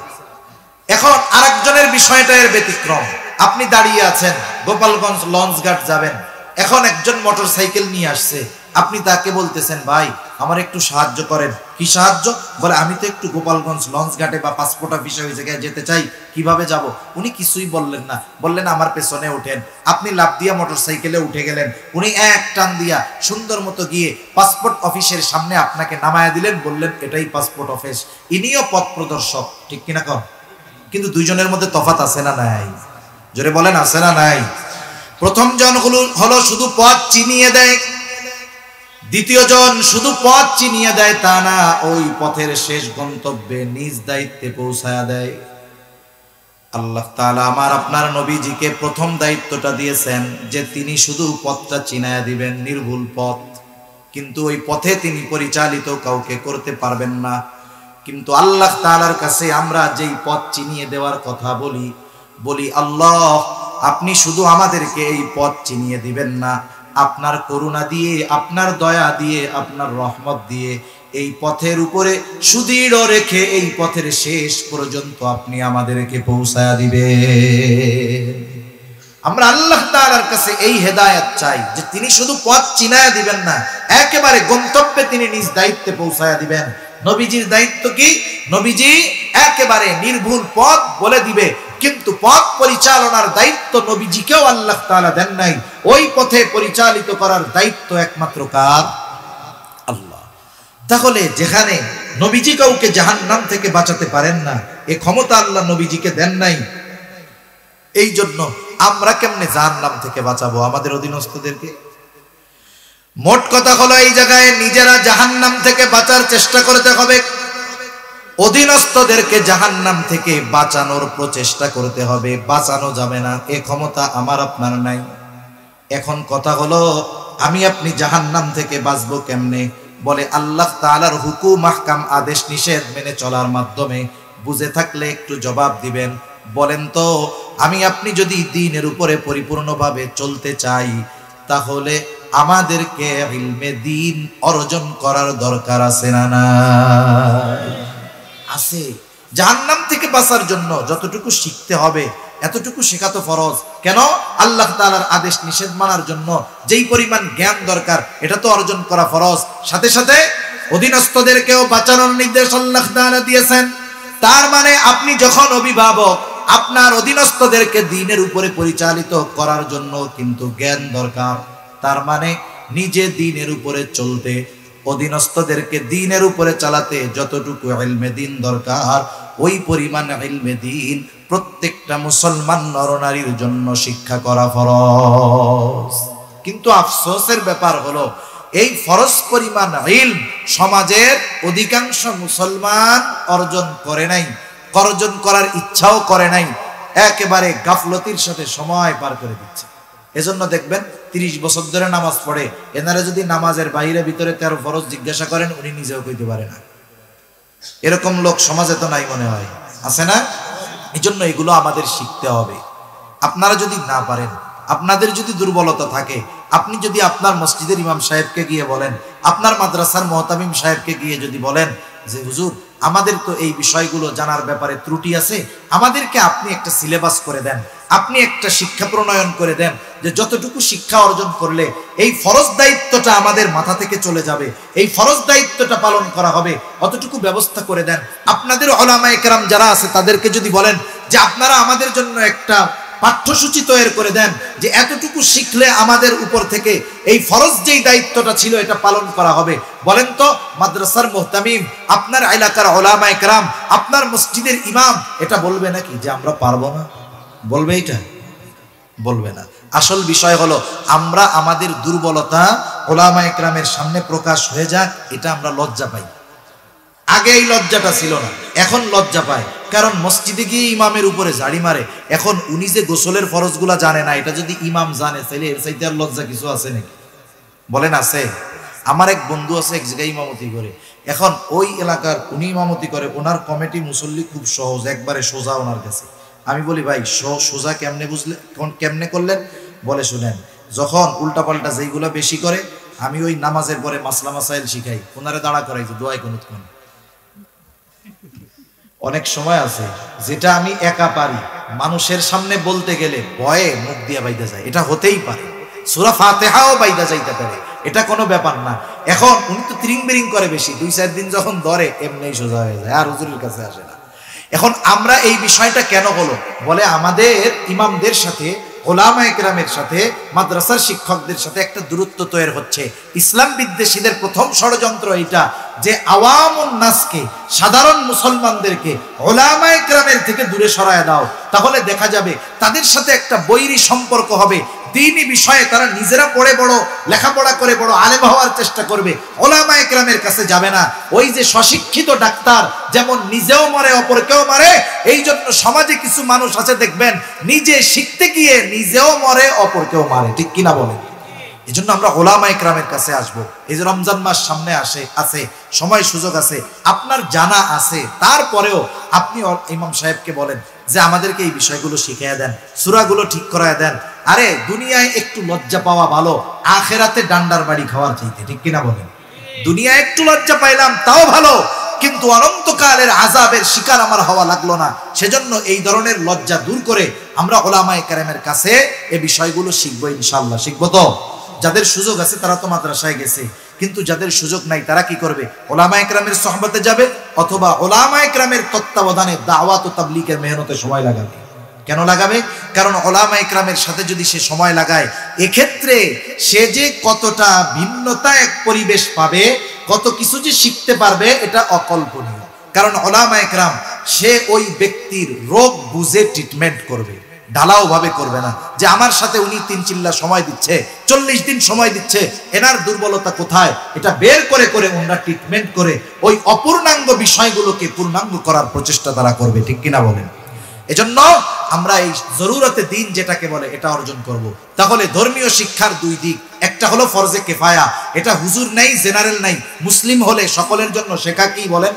এখন আরেকজনের বিষয়টা এর ব্যতিক্রম। আপনি দাঁড়িয়ে আছেন, গোপালগঞ্জ লঞ্চঘাট যাবেন। এখন একজন মোটর সাইকেল নিয়ে আসছে, আপনি তাকে বলতেছেন, ভাই আমার একটু সাহায্য করেন। কি সাহায্য? বলে আমি তো একটু গোপালগঞ্জ লঞ্চঘাটে বা পাসপোর্ট অফিসে ওই জায়গায় যেতে চাই, কিভাবে যাব? উনি কিছুই বললেন না, বললেন আমার পেছনে ওঠেন। আপনি লাফ দিয়া মোটর সাইকেলে উঠে গেলেন। উনি এক টান দিয়া সুন্দর মতো গিয়ে পাসপোর্ট অফিসের সামনে আপনাকে নামায়া দিলেন, বললেন এটাই পাসপোর্ট অফিস। ইনিও পথ প্রদর্শক, ঠিক কিনা কম? কিন্তু দুইজনের মধ্যে তফাৎ আছে না নাই? জোরে বলেন, আছে না নাই? প্রথম জন হলো শুধু পথ চিনিয়ে দেয়, দ্বিতীয় জন শুধু পথ চিনিয়ে দেয় তা না, ওই পথের শেষ গন্তব্যে নিজ দায়িত্বে পৌঁছায়া দেয়। আল্লাহ তাআলা আমার আপনার নবীজিকে প্রথম দায়িত্বটা দিয়েছেন যে তিনি শুধু পথটা চিনায়া দিবেন, নির্ভুল পথ, কিন্তু ওই পথে তিনি পরিচালিত কাউকে করতে পারবেন না। কিন্তু আল্লাহ তাআলার কাছে আমরা যেই পথ চিনিয়ে দেওয়ার কথা বলি আল্লাহ আপনি শুধু আমাদেরকে এই পথ চিনিয়ে দিবেন না, আপনার করুণা দিয়ে, আপনার দয়া দিয়ে, আপনার রহমত দিয়ে এই পথের উপরে সুদৃঢ় রেখে এই পথের শেষ পর্যন্ত আপনি আমাদেরকে পৌঁছায়া দিবেন। আমরা আল্লাহ তাআলার কাছে এই হেদায়েত চাই যে তিনি শুধু পথ চিনায়া দিবেন না, একেবারে গন্তব্যে তিনি নিজ দায়িত্বে পৌঁছায়া দিবেন। নবীজির দায়িত্ব কি? নবীজি একেবারে নির্ভুল পথ বলে দিবে, কিন্তু পথ পরিচালনার দায়িত্ব নবীজিকেও আল্লাহ তাআলা দেন নাই। ওই পথে পরিচালিত করার দায়িত্ব একমাত্র কার? আল্লাহ। তাহলে যেখানে নবীজি কাউকে জাহান্নাম থেকে বাঁচাতে পারেন না, এ ক্ষমতা আল্লাহ নবীজিকে দেন নাই, এই জন্য আমরা কেমনে জাহান্নাম থেকে বাঁচাবো আমাদের অধীনস্থদেরকে? মোট কথা হলো এই জায়গায় নিজেরা জাহান্নাম থেকে বাঁচার চেষ্টা করতে হবে, অধীনস্থদেরকে জাহান্নাম থেকে বাঁচানোর প্রচেষ্টা করতে হবে। বাঁচানো যাবে না, এ ক্ষমতা আমার আপনার নাই। এখন কথা হলো আমি আপনি জাহান্নাম থেকে বাঁচবো কেমনে? বলে আল্লাহ তাআলার হুকুম, আহকাম, আদেশ নিষেধ মেনে চলার মাধ্যমে। বুঝে থাকলে একটু জবাব দিবেন। বলেন তো, আমি আপনি যদি দ্বীনের উপরে পরিপূর্ণভাবে চলতে চাই, তাহলে আমাদেরকে ইলমে দ্বীন অর্জন করার দরকার আছে না নাই? আছে। জাহান্নাম থেকে বাঁচার জন্য যতটুকু শিখতে হবে এতটুকু শেখা তো ফরজ। কেন? আল্লাহ তাআলার আদেশ নিষেধ মানার জন্য যেই পরিমাণ জ্ঞান দরকার এটা তো অর্জন করা ফরজ। সাথে সাথে অধীনস্থদেরকেও বাঁচানোর নির্দেশ আল্লাহ তাআলা দিয়েছেন। তার মানে আপনি যখন অভিভাবক, আপনার অধীনস্থদেরকে দ্বীনের উপরে পরিচালিত করার জন্য কিন্তু জ্ঞান দরকার। তার মানে নিজে দ্বীনের উপরে চলতে, অধীনস্থদেরকে দ্বীনের উপরে চালাতে যতটুকু ইলমে দ্বীন দরকার, ওই পরিমাণ ইলমে দ্বীন প্রত্যেকটা মুসলমান নরনারীর জন্য শিক্ষা করা ফরজ। কিন্তু আফসোসের ব্যাপার হলো এই ফরজ পরিমাণ ইলম সমাজের অধিকাংশ মুসলমান অর্জন করে নাই, অর্জন করার ইচ্ছাও করে নাই, একেবারে গাফলতির সাথে সময় পার করে দিচ্ছে। এজন্য দেখবেন 30 বছর ধরে নামাজ পড়ে, এনারা যদি নামাজের বাইরে ভিতরে 13 ফরজ জিজ্ঞাসা করেন উনি নিজেও কইতে পারে না। এরকম লোক সমাজে তো নাই মনে হয়, আছে না? এই জন্য এগুলো আমাদের শিখতে হবে। আপনারা যদি না পারেন, আপনাদের যদি দুর্বলতা থাকে, আপনি যদি আপনার মসজিদের ইমাম সাহেবকে গিয়ে বলেন, আপনার মাদ্রাসার মুহতামিম সাহেবকে গিয়ে যদি বলেন যে হুজুর আমাদের তো এই বিষয়গুলো জানার ব্যাপারে ত্রুটি আছে, আমাদেরকে আপনি একটা সিলেবাস করে দেন, আপনি একটা শিক্ষা প্রণয়ন করে দেন, যে যতটুকু শিক্ষা অর্জন করলে এই ফরজ দায়িত্বটা আমাদের মাথা থেকে চলে যাবে, এই ফরজ দায়িত্বটা পালন করা হবে, অতটুকু ব্যবস্থা করে দেন। আপনাদের উলামায়ে কেরাম যারা আছে তাদেরকে যদি বলেন যে আপনারা আমাদের জন্য একটা পাঠ্যসূচি তৈরি করে দেন, যে এতটুকু শিখলে আমাদের উপর থেকে এই ফরজ যেই দায়িত্বটা ছিল এটা পালন করা হবে। বলেন তো মাদ্রাসার মুহতামিম, আপনার এলাকার উলামায়ে কেরাম, আপনার মসজিদের ইমাম এটা বলবে নাকি যে আমরা পারবো না? বলবে? এটা বলবে না। আসল বিষয় হলো আমরা আমাদের দুর্বলতা উলামায়ে কেরামের সামনে প্রকাশ হয়ে যাক, এটা আমরা লজ্জা পাই। আগে এই লজ্জাটা ছিল না, এখন লজ্জা পায়। কারণ মসজিদে গিয়ে ইমামের উপরে ঝাড়ি মারে। এখন উনি যে গোসলের ফরজগুলা জানে না, এটা যদি ইমাম জানে তাহলে এর চাইতে আর লজ্জা কিছু আছে নাকি? বলেন আছে? আমার এক বন্ধু আছে, এক জায়গায় ইমামতি করে। এখন ওই এলাকার উনি ইমামতি করে, ওনার কমিটি মুসল্লি খুব সহজ, একবারে সোজা ওনার কাছে। আমি বলি ভাই সোজা কেমনে বুঝলে, কেমনে করলেন? বলে শুনেন, যখন উল্টাপাল্টা যেইগুলা বেশি করে আমি ওই নামাজের পরে মাসলা মাসাইল শিখাই, ওনারে দাঁড়া করাই যে দোয়াই কুনুত কোন। অনেক সময় আছে যেটা আমি একা পারি, মানুষের সামনে বলতে গেলে ভয়ে মুখ দিয়ে বাইদা যায়, এটা হতেই পারে। সূরা ফাতিহাও বাইদা যাইতে পারে, এটা কোনো ব্যাপার না। এখন উনি তো ত্রিং বিরিং করে বেশি, 2-4 দিন যখন ধরে এমনি সোজা হয়ে যায়, আর হুজুরের কাছে আসে না। এখন আমরা এই বিষয়টা কেন হলো? বলে আমাদের ইমামদের সাথে, উলামায়ে কেরামের সাথে, মাদ্রাসার শিক্ষকদের সাথে একটা দূরত্ব তৈরি হচ্ছে। ইসলাম বিদ্বেষীদের প্রথম ষড়যন্ত্র এটা, যে আওয়ামুন নাসকে, সাধারণ মুসলমানদেরকে উলামায়ে কেরামের থেকে দূরে সরায় দাও, তাহলে দেখা যাবে তাদের সাথে একটা বৈরী সম্পর্ক হবে। দ্বীনি বিষয়ে তারা নিজেরা পড়ে বড়, লেখাপড়া করে বড় আলেম হওয়ার চেষ্টা করবে, উলামায়ে কেরামের কাছে যাবে না। ওই যে স্বশিক্ষিত ডাক্তার যেমন নিজেও মরে অপরকেও মারে, এই জন্য সমাজে কিছু মানুষ আছে দেখবেন নিজে শিখতে গিয়ে নিজেও মরে অপরকেও মারে, ঠিক কিনা বলেন? এই জন্য আমরা উলামায়ে কেরামের কাছে আসবো। এই যে রমজান মাস সামনে আছে, সময় সুযোগ আছে, আপনার জানা আছে, তারপরেও আপনি ইমাম সাহেবকে বলেন যে আমাদেরকে এই বিষয়গুলো শিখিয়ে দেন, সূরাগুলো ঠিক করায় দেন। আরে দুনিয়ায় একটু লজ্জা পাওয়া ভালো আখেরাতে ডান্ডার বাড়ি খাওয়ার চাইতে, ঠিক কিনা বলেন? দুনিয়ায় একটু লজ্জা পাইলাম তাও ভালো, কিন্তু অনন্তকালের আযাবের শিকার আমার হওয়া লাগলো না। সেজন্য এই ধরনের লজ্জা দূর করে আমরা উলামায়ে কেরামের কাছে এই বিষয়গুলো শিখবো ইনশাআল্লাহ। শিখবো তো? যাদের সুযোগ আছে তারা তো মাদ্রাসায় গেছে, কিন্তু যাদের সুযোগ নাই তারা কি করবে? উলামায়ে কেরামের সোহবতে যাবে, অথবা উলামায়ে কেরামের তত্ত্বাবধানে দাওয়াত ও তাবলীগের মেহনতে সময় লাগাবে। কেন লাগাবে? কারণ উলামায়ে কেরামের সাথে যদি সে সময় লাগায়, এক্ষেত্রে সে যে কতটা ভিন্নতা এক পরিবেশ পাবে, কত কিছু যে শিখতে পারবে, এটা অকল্পনীয়। কারণ উলামায়ে কেরাম সে ওই ব্যক্তির রোগ বুঝে ট্রিটমেন্ট করবে, ঢালাও ভাবে করবে না। যে আমার সাথে উনি 3 চিল্লা সময় দিচ্ছে, 40 দিন সময় দিচ্ছে, এনার দুর্বলতা কোথায় এটা বের করে করে ওনারা ট্রিটমেন্ট করে ওই অপূর্ণাঙ্গ বিষয়গুলোকে পূর্ণাঙ্গ করার প্রচেষ্টা তারা করবে, ঠিক কিনা বলেন? এজন্য আমরা এই জরুরতে দিন যেটাকে বলে এটা অর্জন করব। তাহলে ধর্মীয় শিক্ষার 2 দিক, একটা হলো ফরজে কিফায়া, এটা হুজুর নাই, জেনারেল নাই, মুসলিম হলে সকলের জন্য শেখা কি বলেন?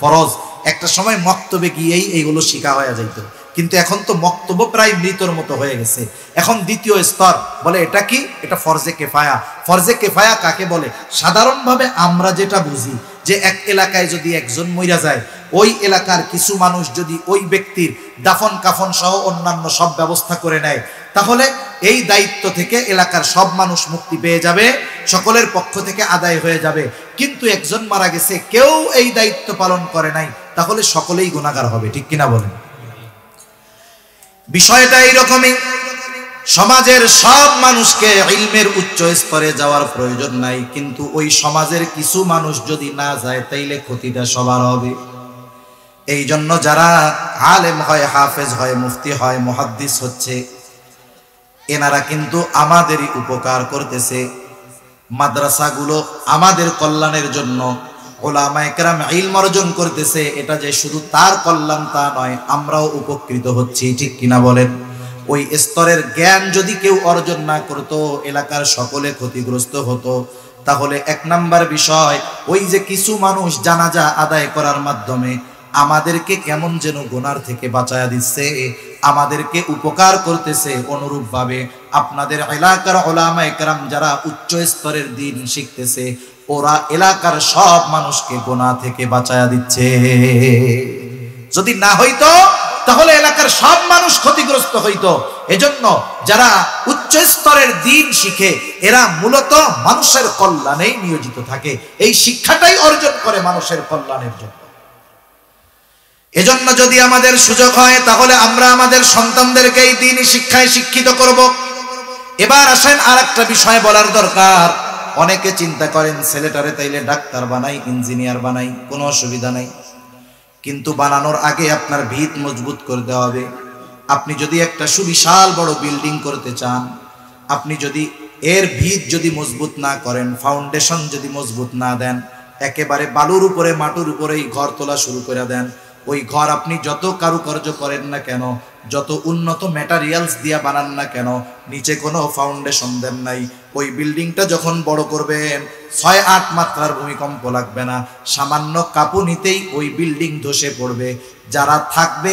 ফরজ। একটা সময় মক্তবে গিয়েই এইগুলো শেখা হয়ে যাইতো, কিন্তু এখন তো মক্তব্য প্রায় মৃতর মতো হয়ে গেছে। এখন দ্বিতীয় স্তর বলে এটা কি? এটা ফরজে কিফায়া। ফরজে কিফায়া কাকে বলে? সাধারণভাবে আমরা যেটা বুঝি যে এক এলাকায় যদি একজন মইরা যায়, ওই এলাকার কিছু মানুষ যদি ওই ব্যক্তির দাফন কাফন সহ অন্যান্য সব ব্যবস্থা করে নেয়, তাহলে এই দায়িত্ব থেকে এলাকার সব মানুষ মুক্তি পেয়ে যাবে, সকলের পক্ষ থেকে আদায় হয়ে যাবে। কিন্তু একজন মারা গেছে, কেউ এই দায়িত্ব পালন করে নাই, তাহলে সকলেই গুনাহগার হবে, ঠিক কিনা বলেন? বিষয়টা এইরকমই। সমাজের সব মানুষকে ইলমের উচ্চ স্তরে যাওয়ার প্রয়োজন নাই, কিন্তু ওই সমাজের কিছু মানুষ যদি না যায় তাইলে ক্ষতিটা সবার হবে। এই জন্য যারা আলেম হয়, হাফেজ হয়, মুফতি হয়, মুহাদ্দিস হচ্ছে, এনারা কিন্তু আমাদেরই উপকার করতেছে। মাদ্রাসাগুলো আমাদের কল্যাণের জন্য, উলামায়ে কেরাম ইলম অর্জন করতেছে, এটা যে শুধু তার কল্যাণ তা নয়, আমরাও উপকৃত হচ্ছি, ঠিক কিনা বলেন? ওই স্তরের জ্ঞান যদি কেউ অর্জন না করতো, এলাকার সকলে ক্ষতিগ্রস্ত হতো। তাহলে 1 নাম্বার বিষয়, ওই যে কিছু মানুষ জানাজা আদায় করার মাধ্যমে আমাদেরকে কেমন যেন গুনার থেকে বাঁচায়া দিচ্ছে, আমাদেরকে উপকার করতেছে। অনুরূপভাবে আপনাদের এলাকার উলামায়ে কেরাম যারা উচ্চ স্তরের দ্বীন শিখতেছে, ওরা এলাকার সব মানুষকে গুনাহ থেকে বাঁচায়া দিচ্ছে। যদি না হইতো তাহলে এলাকার সব মানুষ ক্ষতিগ্রস্ত হইতো। এজন্য যারা উচ্চ স্তরের দ্বীন শিখে এরা মূলত মানুষের কল্যাণেই নিয়োজিত থাকে, এই শিক্ষাটাই অর্জন করে মানুষের কল্যাণের জন্য। এজন্য যদি আমাদের সুযোগ হয় তাহলে আমরা আমাদের সন্তানদেরকে এই দ্বীনি শিক্ষায় শিক্ষিত করব। এবার আসেন আরেকটা বিষয় বলার দরকার। অনেকে চিন্তা করেন ছেলেটারে তাইলে ডাক্তার বানাই, ইঞ্জিনিয়ার বানাই, কোনো অসুবিধা নাই, কিন্তু বানানোর আগে আপনার ভিত মজবুত করতে হবে। আপনি যদি একটা সুবিশাল বড় বিল্ডিং করতে চান, আপনি যদি এর ভিত যদি মজবুত না করেন, ফাউন্ডেশন যদি মজবুত না দেন, একেবারে বালুর উপরে মাটির উপরেই ঘর তোলা শুরু করে দেন, ওই ঘর আপনি যত কারুকার্য করেন না কেন, যত উন্নত ম্যাটেরিয়ালস দিয়া বানান না কেন, নিচে কোনো ফাউন্ডেশন দেন নাই, ওই বিল্ডিংটা যখন বড় করবেন 6-8 মাত্রার ভূমিকম্প লাগবে না, সামান্য কাঁপুনিতেই ওই বিল্ডিং ধসে পড়বে। যারা থাকবে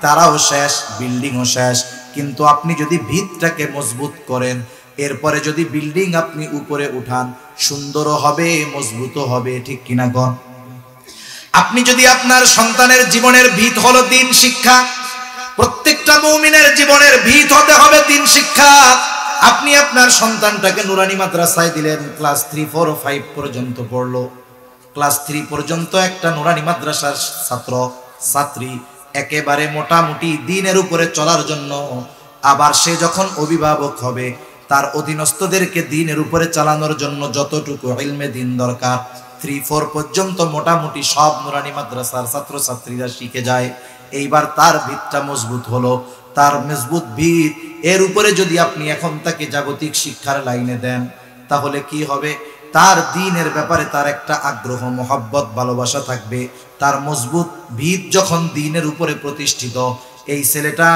তারাও শেষ, বিল্ডিংও শেষ। কিন্তু আপনি যদি ভিতটাকে মজবুত করেন, এরপরে যদি বিল্ডিং আপনি উপরে উঠান, সুন্দরও হবে, মজবুতও হবে। ঠিক কিনা গণ? আপনি যদি আপনার সন্তানের জীবনের ভিত হলো দ্বীন শিক্ষা, প্রত্যেকটা মুমিনের জীবনের ভিত হতে হবে দ্বীন শিক্ষা। আপনি আপনার সন্তানটাকে নুরানি মাদ্রাসায় দিলেন, ক্লাস 3, 4, 5 পর্যন্ত পড়লো। ক্লাস 3 পর্যন্ত একটা নুরানি মাদ্রাসার ছাত্র ছাত্রী একেবারে মোটামুটি দ্বীনের উপরে চলার জন্য, আবার সে যখন অভিভাবক হবে তার অধীনস্থদেরকে দ্বীনের উপরে চালানোর জন্য যতটুকু ইলমে দ্বীন দরকার 3-4 পর্যন্ত মোটামুটি সব নুরানি মাদ্রাসার ছাত্রছাত্রীরা শিখে যায়। এইবার তার ভিতটা মজবুত হলো। তার মজবুত ভিত, এর উপরে যদি আপনি এখন তাকে জাগতিক শিক্ষার লাইনে দেন, তাহলে কি হবে? তার দ্বীনের ব্যাপারে তার একটা আগ্রহ, মহব্বত, ভালোবাসা থাকবে। তার মজবুত ভিত যখন দ্বীনের উপরে প্রতিষ্ঠিত, এই ছেলেটা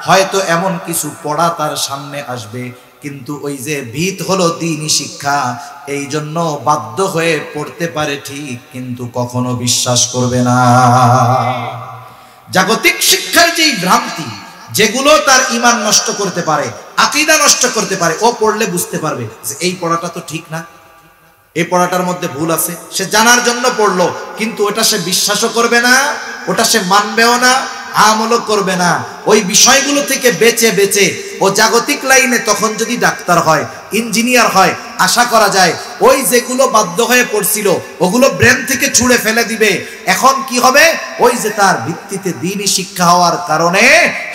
হয়তো এমন কিছু পড়া তার সামনে আসবে, কিন্তু ওই যে ভিত হলো দ্বীনি শিক্ষা, এই জন্য বাধ্য হয়ে পড়তে পারে ঠিক, কিন্তু কখনো বিশ্বাস করবে না। জাগতিক শিক্ষার যেই ভ্রান্তি, যেগুলো তার ঈমান নষ্ট করতে পারে, আকীদা নষ্ট করতে পারে, ও পড়লে বুঝতে পারবে যে এই পড়াটা তো ঠিক না, এই পড়াটার মধ্যে ভুল আছে। সে জানার জন্য পড়লো, কিন্তু ওটা সে বিশ্বাসও করবে না, ওটা সে মানবেও না, আমলও করবে না। ওই বিষয়গুলো থেকে বেঁচে বেঁচে ও জাগতিক লাইনে তখন যদি ডাক্তার হয়, ইঞ্জিনিয়ার হয়, আশা করা যায় ওই যেগুলো বাধ্য হয়ে পড়ছিল ওগুলো ব্রেন থেকে ছুঁড়ে ফেলে দিবে। এখন কি হবে? ওই যে তার ভিত্তিতে দ্বীনি শিক্ষা হওয়ার কারণে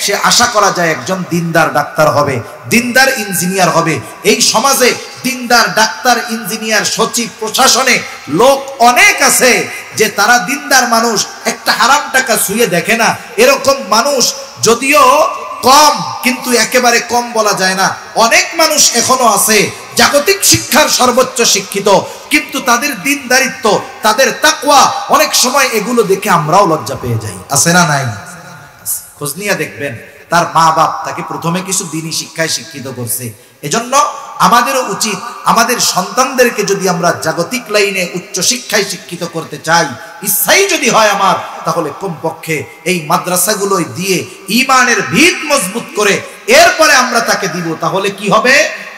সে আশা করা যায় একজন দিনদার ডাক্তার হবে, দিনদার ইঞ্জিনিয়ার হবে। এই সমাজে দিনদার ডাক্তার, ইঞ্জিনিয়ার, সচিব, প্রশাসনে লোক অনেক আছে যে তারা দিনদার মানুষ, একটা হারাম টাকা ছুঁয়ে দেখে না। এরকম মানুষ যদিও কম, কিন্তু একেবারে কম বলা যায় না। অনেক মানুষ এখনো আছে জাগতিক শিক্ষার সর্বোচ্চ শিক্ষিত, কিন্তু তাদের দিনদারিত্ব, তাদের তাকওয়া, অনেক সময় এগুলো দেখে আমরাও লজ্জা পেয়ে যাই। আছে না নাই? খোঁজ নিয়ে দেখবেন তার মা বাপ তাকে প্রথমে কিছু দ্বীনি শিক্ষায় শিক্ষিত করছে। এজন্য আমাদেরও উচিত আমাদের সন্তানদেরকে যদি আমরা জাগতিক লাইনে উচ্চ শিক্ষায় শিক্ষিত করতে চাই, ইচ্ছাই যদি হয় আমার, তাহলে কমপক্ষে এই মাদ্রাসাগুলোই দিয়ে ঈমানের ভিত মজবুত করে এরপরে আমরা তাকে দিব। তাহলে কি হবে?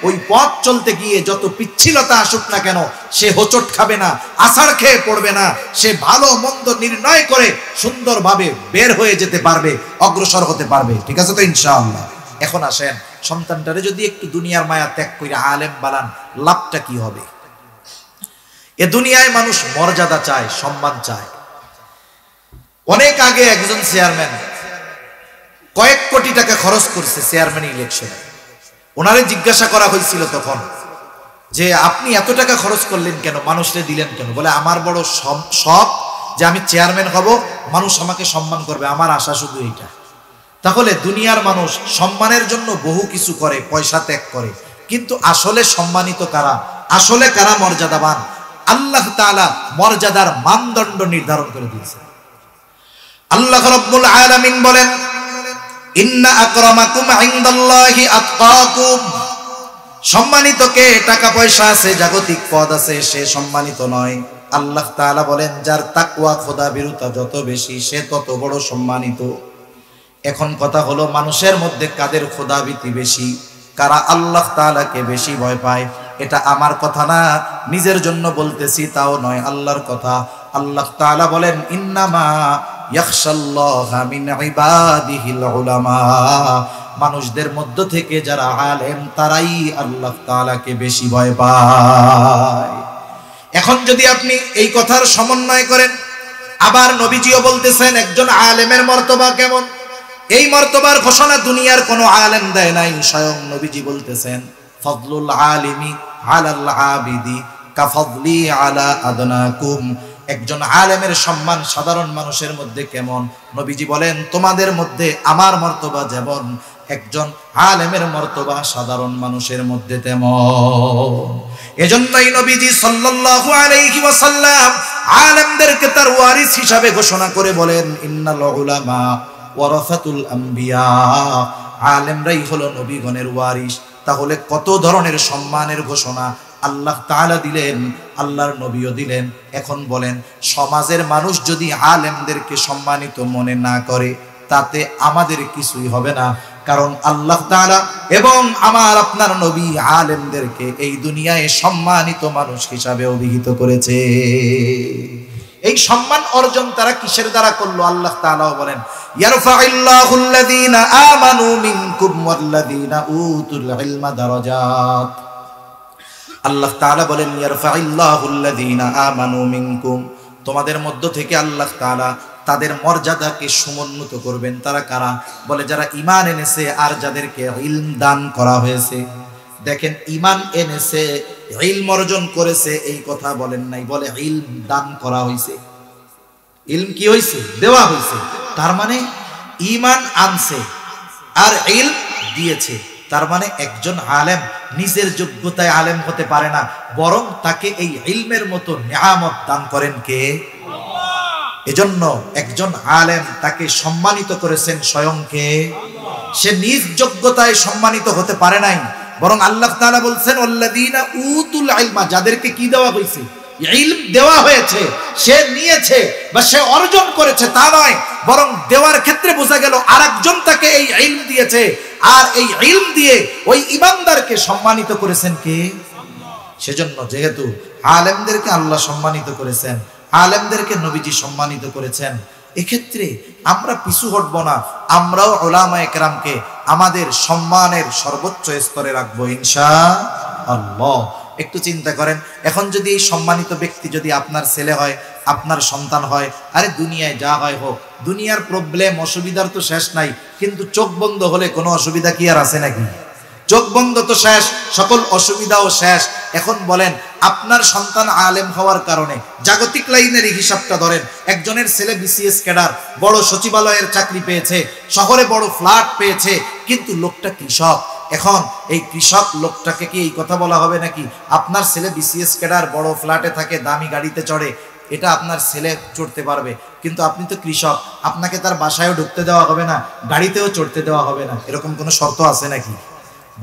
ওই পথ চলতে গিয়ে যত পিচ্ছিলতা আসুক না কেন, সে হোঁচট খাবে না, আছাড় খেয়ে পড়বে না। সে ভালো মন্দ নির্ণয় করে সুন্দরভাবে বের হয়ে যেতে পারবে, অগ্রসর হতে পারবে। ঠিক আছে তো ইনশাআল্লাহ? এখন আসেন, সন্তানটারে যদি একটু দুনিয়ার মায়া ত্যাগ করে আলেম বানান, লাভটা কি হবে? এ দুনিয়ায় মানুষ মর্যাদা চায়, সম্মান চায়। অনেক আগে একজন চেয়ারম্যান কয়েক কোটি টাকা খরচ করছে চেয়ারম্যান ইলেকশনে। ওনারে জিজ্ঞাসা করা হয়েছিল তখন যে আপনি এত টাকা খরচ করলেন কেন, মানুষরে দিলেন কেন? বলে আমার বড় শখ যে আমি চেয়ারম্যান হব, মানুষ আমাকে সম্মান করবে, আমার আশা শুধু এইটা। তাহলে দুনিয়ার মানুষ সম্মানের জন্য বহু কিছু করে, পয়সা ত্যাগ করে, কিন্তু আসলে সম্মানিত কারা, আসলে কারা মর্যাদাবান? আল্লাহ তাআলা মর্যাদার মানদণ্ড নির্ধারণ করে দিয়েছেন। আল্লাহ রাব্বুল আলামিন বলেন, ইন্না আকরামাকুম ইনদাল্লাহি আতকাকুম। সম্মানিত কে? টাকা পয়সা আছে, জাগতিক পদ আছে, সে সম্মানিত নয়। আল্লাহ তাআলা বলেন, যার তাকওয়া, খোদা ভীরুতা যত বেশি, সে তত বড় সম্মানিত। এখন কথা হলো, মানুষের মধ্যে কাদের খোদাভীতি বেশি, কারা আল্লাহ তাআলাকে বেশি ভয় পায়? এটা আমার কথা না, নিজের জন্য বলতেছি তাও নয়, আল্লাহর কথা। আল্লাহ তাআলা বলেন, ইন্নামা ইয়াখশাল্লাহা মিন ইবাদিহিল উলামা, মানুষদের মধ্য থেকে যারা আলেম তারাই আল্লাহ তাআলাকে বেশি ভয় পায়। এখন যদি আপনি এই কথার সমন্বয় করেন, আবার নবীজিও বলতেছেন একজন আলেমের মর্তবা কেমন, এই মর্তবার ঘোষণা দুনিয়ার কোনো আলেম দেয় নাই, স্বয়ং নবীজি বলতেছেন, ফজলুল আলিমি আলাল আবিদি কাফজলি আলা আদনাকুম, একজন আলেমের সম্মান সাধারণ মানুষের মধ্যে কেমন, নবীজি বলেন তোমাদের মধ্যে আমার মর্তবা যেমন, একজন আলেমের মর্তবা সাধারণ মানুষের মধ্যে তেমন। এজন্যই নবীজি সাল্লাল্লাহু আলাইহি ওয়াসাল্লাম আলেমদেরকে তার ওয়ারিস হিসাবে ঘোষণা করে বলেন, ইন্নাল উলামা ওয়ারাসাতুল আম্বিয়া, আলেমরাই হলো নবীগণের ওয়ারিস। তাহলে কত ধরনের সম্মানের ঘোষণা আল্লাহ তাআলা দিলেন, আল্লাহর নবীও দিলেন। এখন বলেন, সমাজের মানুষ যদি আলেমদেরকে সম্মানিত মনে না করে, তাতে আমাদের কিছুই হবে না, কারণ আল্লাহ তাআলা এবং আমার আপনার নবী আলেমদেরকে এই দুনিয়ায় সম্মানিত মানুষ হিসাবে অভিহিত করেছে। এই সম্মান অর্জন তারা কিসের দ্বারা করলো? আল্লাহ তাআলাও বলেন, ইয়ারফাইল্লাহুল্লাযীনা আমানু মিনকুম ওয়াল্লাযীনা উতুল ইলমা দারাজাত। আল্লাহ তাআলা বলেন, ইয়ারফাইল্লাহুল্লাযীনা আমানু মিনকুম, তোমাদের মধ্য থেকে আল্লাহ তাআলা তাদের মর্যাদাকে সমুন্নত করবেন। তারা কারা? বলে যারা ঈমান এনেছে আর যাদেরকে ইলম দান করা হয়েছে। দেখেন, ঈমান এনেছে, ইলম অর্জন করেছে, এই কথা বলেন নাই, বলে ইলম দান করা হয়েছে। ইলম কি হয়েছে? দেওয়া হয়েছে। তার মানে ঈমান আনছে আর ইলম দিয়েছে। তার মানে একজন আলেম নিজের যোগ্যতায় আলেম হতে পারে না, বরং তাকে এই ইলমের মতো নিয়ামত দান করেন কে? এজন্য একজন আলেম তাকে সম্মানিত করেছেন স্বয়ং কে? সে নিজ যোগ্যতায় সম্মানিত হতে পারে নাই, বরং আল্লাহ তাআলা বলছেন, ওয়াল্লাযীনা উতুল ইলমা, যাদেরকে কি দেওয়া হয়েছে? ইলম দেওয়া হয়েছে। সে নিয়েছে বা সে অর্জন করেছে তা নয়, বরং দেওয়ার ক্ষেত্রে বোঝা গেল আরেকজন তাকে এই ইলম দিয়েছে, আর এই ইলম দিয়ে ওই ঈমানদারকে সম্মানিত করেছেন কে? সেজন্য যেহেতু আলেমদেরকে আল্লাহ সম্মানিত করেছেন, আলেমদেরকে নবীজি সম্মানিত করেছেন, এক্ষেত্রে আমরা পিছু হটব না, আমরাও উলামায়ে কেরামকে আমাদের সম্মানের সর্বোচ্চ স্তরে রাখবো ইনশাআল্লাহ। একটু চিন্তা করেন, এখন যদি এই সম্মানিত ব্যক্তি যদি আপনার ছেলে হয়, আপনার সন্তান হয়, আরে দুনিয়ায় যা হয় হোক, দুনিয়ার প্রবলেম অসুবিধার তো শেষ নাই, কিন্তু চোখ বন্ধ হলে কোনো অসুবিধা কি আর আছে নাকি? চোখ বন্ধ তো শেষ, সকল অসুবিধাও শেষ। এখন বলেন, আপনার সন্তান আলেম হওয়ার কারণে জাগতিক লাইনের হিসাবটা ধরেন, একজনের ছেলে বিসিএস ক্যাডার, বড় সচিবালয়ের চাকরি পেয়েছে, শহরে বড় ফ্ল্যাট পেয়েছে, কিন্তু লোকটা কৃষক। এখন এই কৃষক লোকটাকে কি এই কথা বলা হবে নাকি, আপনার ছেলে বিসিএস ক্যাডার, বড় ফ্ল্যাটে থাকে, দামি গাড়িতে চড়ে, এটা আপনার ছেলে চড়তে পারবে, কিন্তু আপনি তো কৃষক, আপনাকে তার বাসায়ও ঢুকতে দেওয়া হবে না, গাড়িতেও চড়তে দেওয়া হবে না, এরকম কোনো শর্ত আছে নাকি?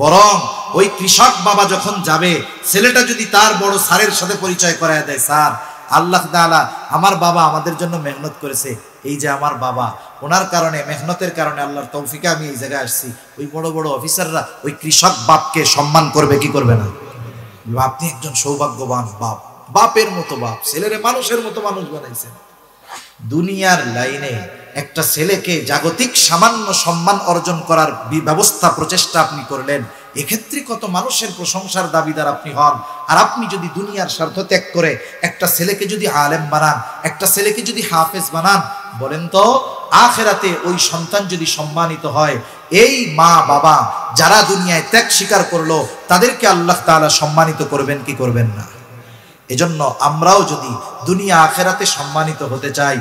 বরং ওই কৃষক বাবা যখন যাবে, ছেলেটা যদি তার বড় স্যারের সাথে পরিচয় করায় দেয়, স্যার, আল্লাহ তাআলা আমার বাবা আমাদের জন্য মেহনত করেছে, এই যে আমার বাবা, ওনার কারণে, মেহনতের কারণে, আল্লাহর তৌফিকে আমি এই জায়গায় আসছি। ওই বড় বড় অফিসাররা ওই কৃষক বাপকে সম্মান করবে কি করবে না? আপনি একজন সৌভাগ্যবান বাপ, বাপের মতো বাপ, ছেলেরে মানুষের মতো মানুষ বানাইছেন। দুনিয়ার লাইনে একটা ছেলেকে জাগতিক সামান্য সম্মান অর্জন করার ব্যবস্থা, প্রচেষ্টা আপনি করলেন, এক্ষেত্রে কত মানুষের প্রশংসার দাবিদার আপনি হন। আর আপনি যদি দুনিয়ার স্বার্থ ত্যাগ করে একটা ছেলেকে যদি আলেম বানান, একটা ছেলেকে যদি হাফেজ বানান, বলেন তো আখিরাতে ওই সন্তান যদি সম্মানিত হয়, এই মা বাবা যারা দুনিয়ায় ত্যাগ স্বীকার করলো, তাদেরকে আল্লাহ তাআলা সম্মানিত করবেন কি করবেন না? এজন্য আমরাও যদি দুনিয়া আখিরাতে সম্মানিত হতে চাই,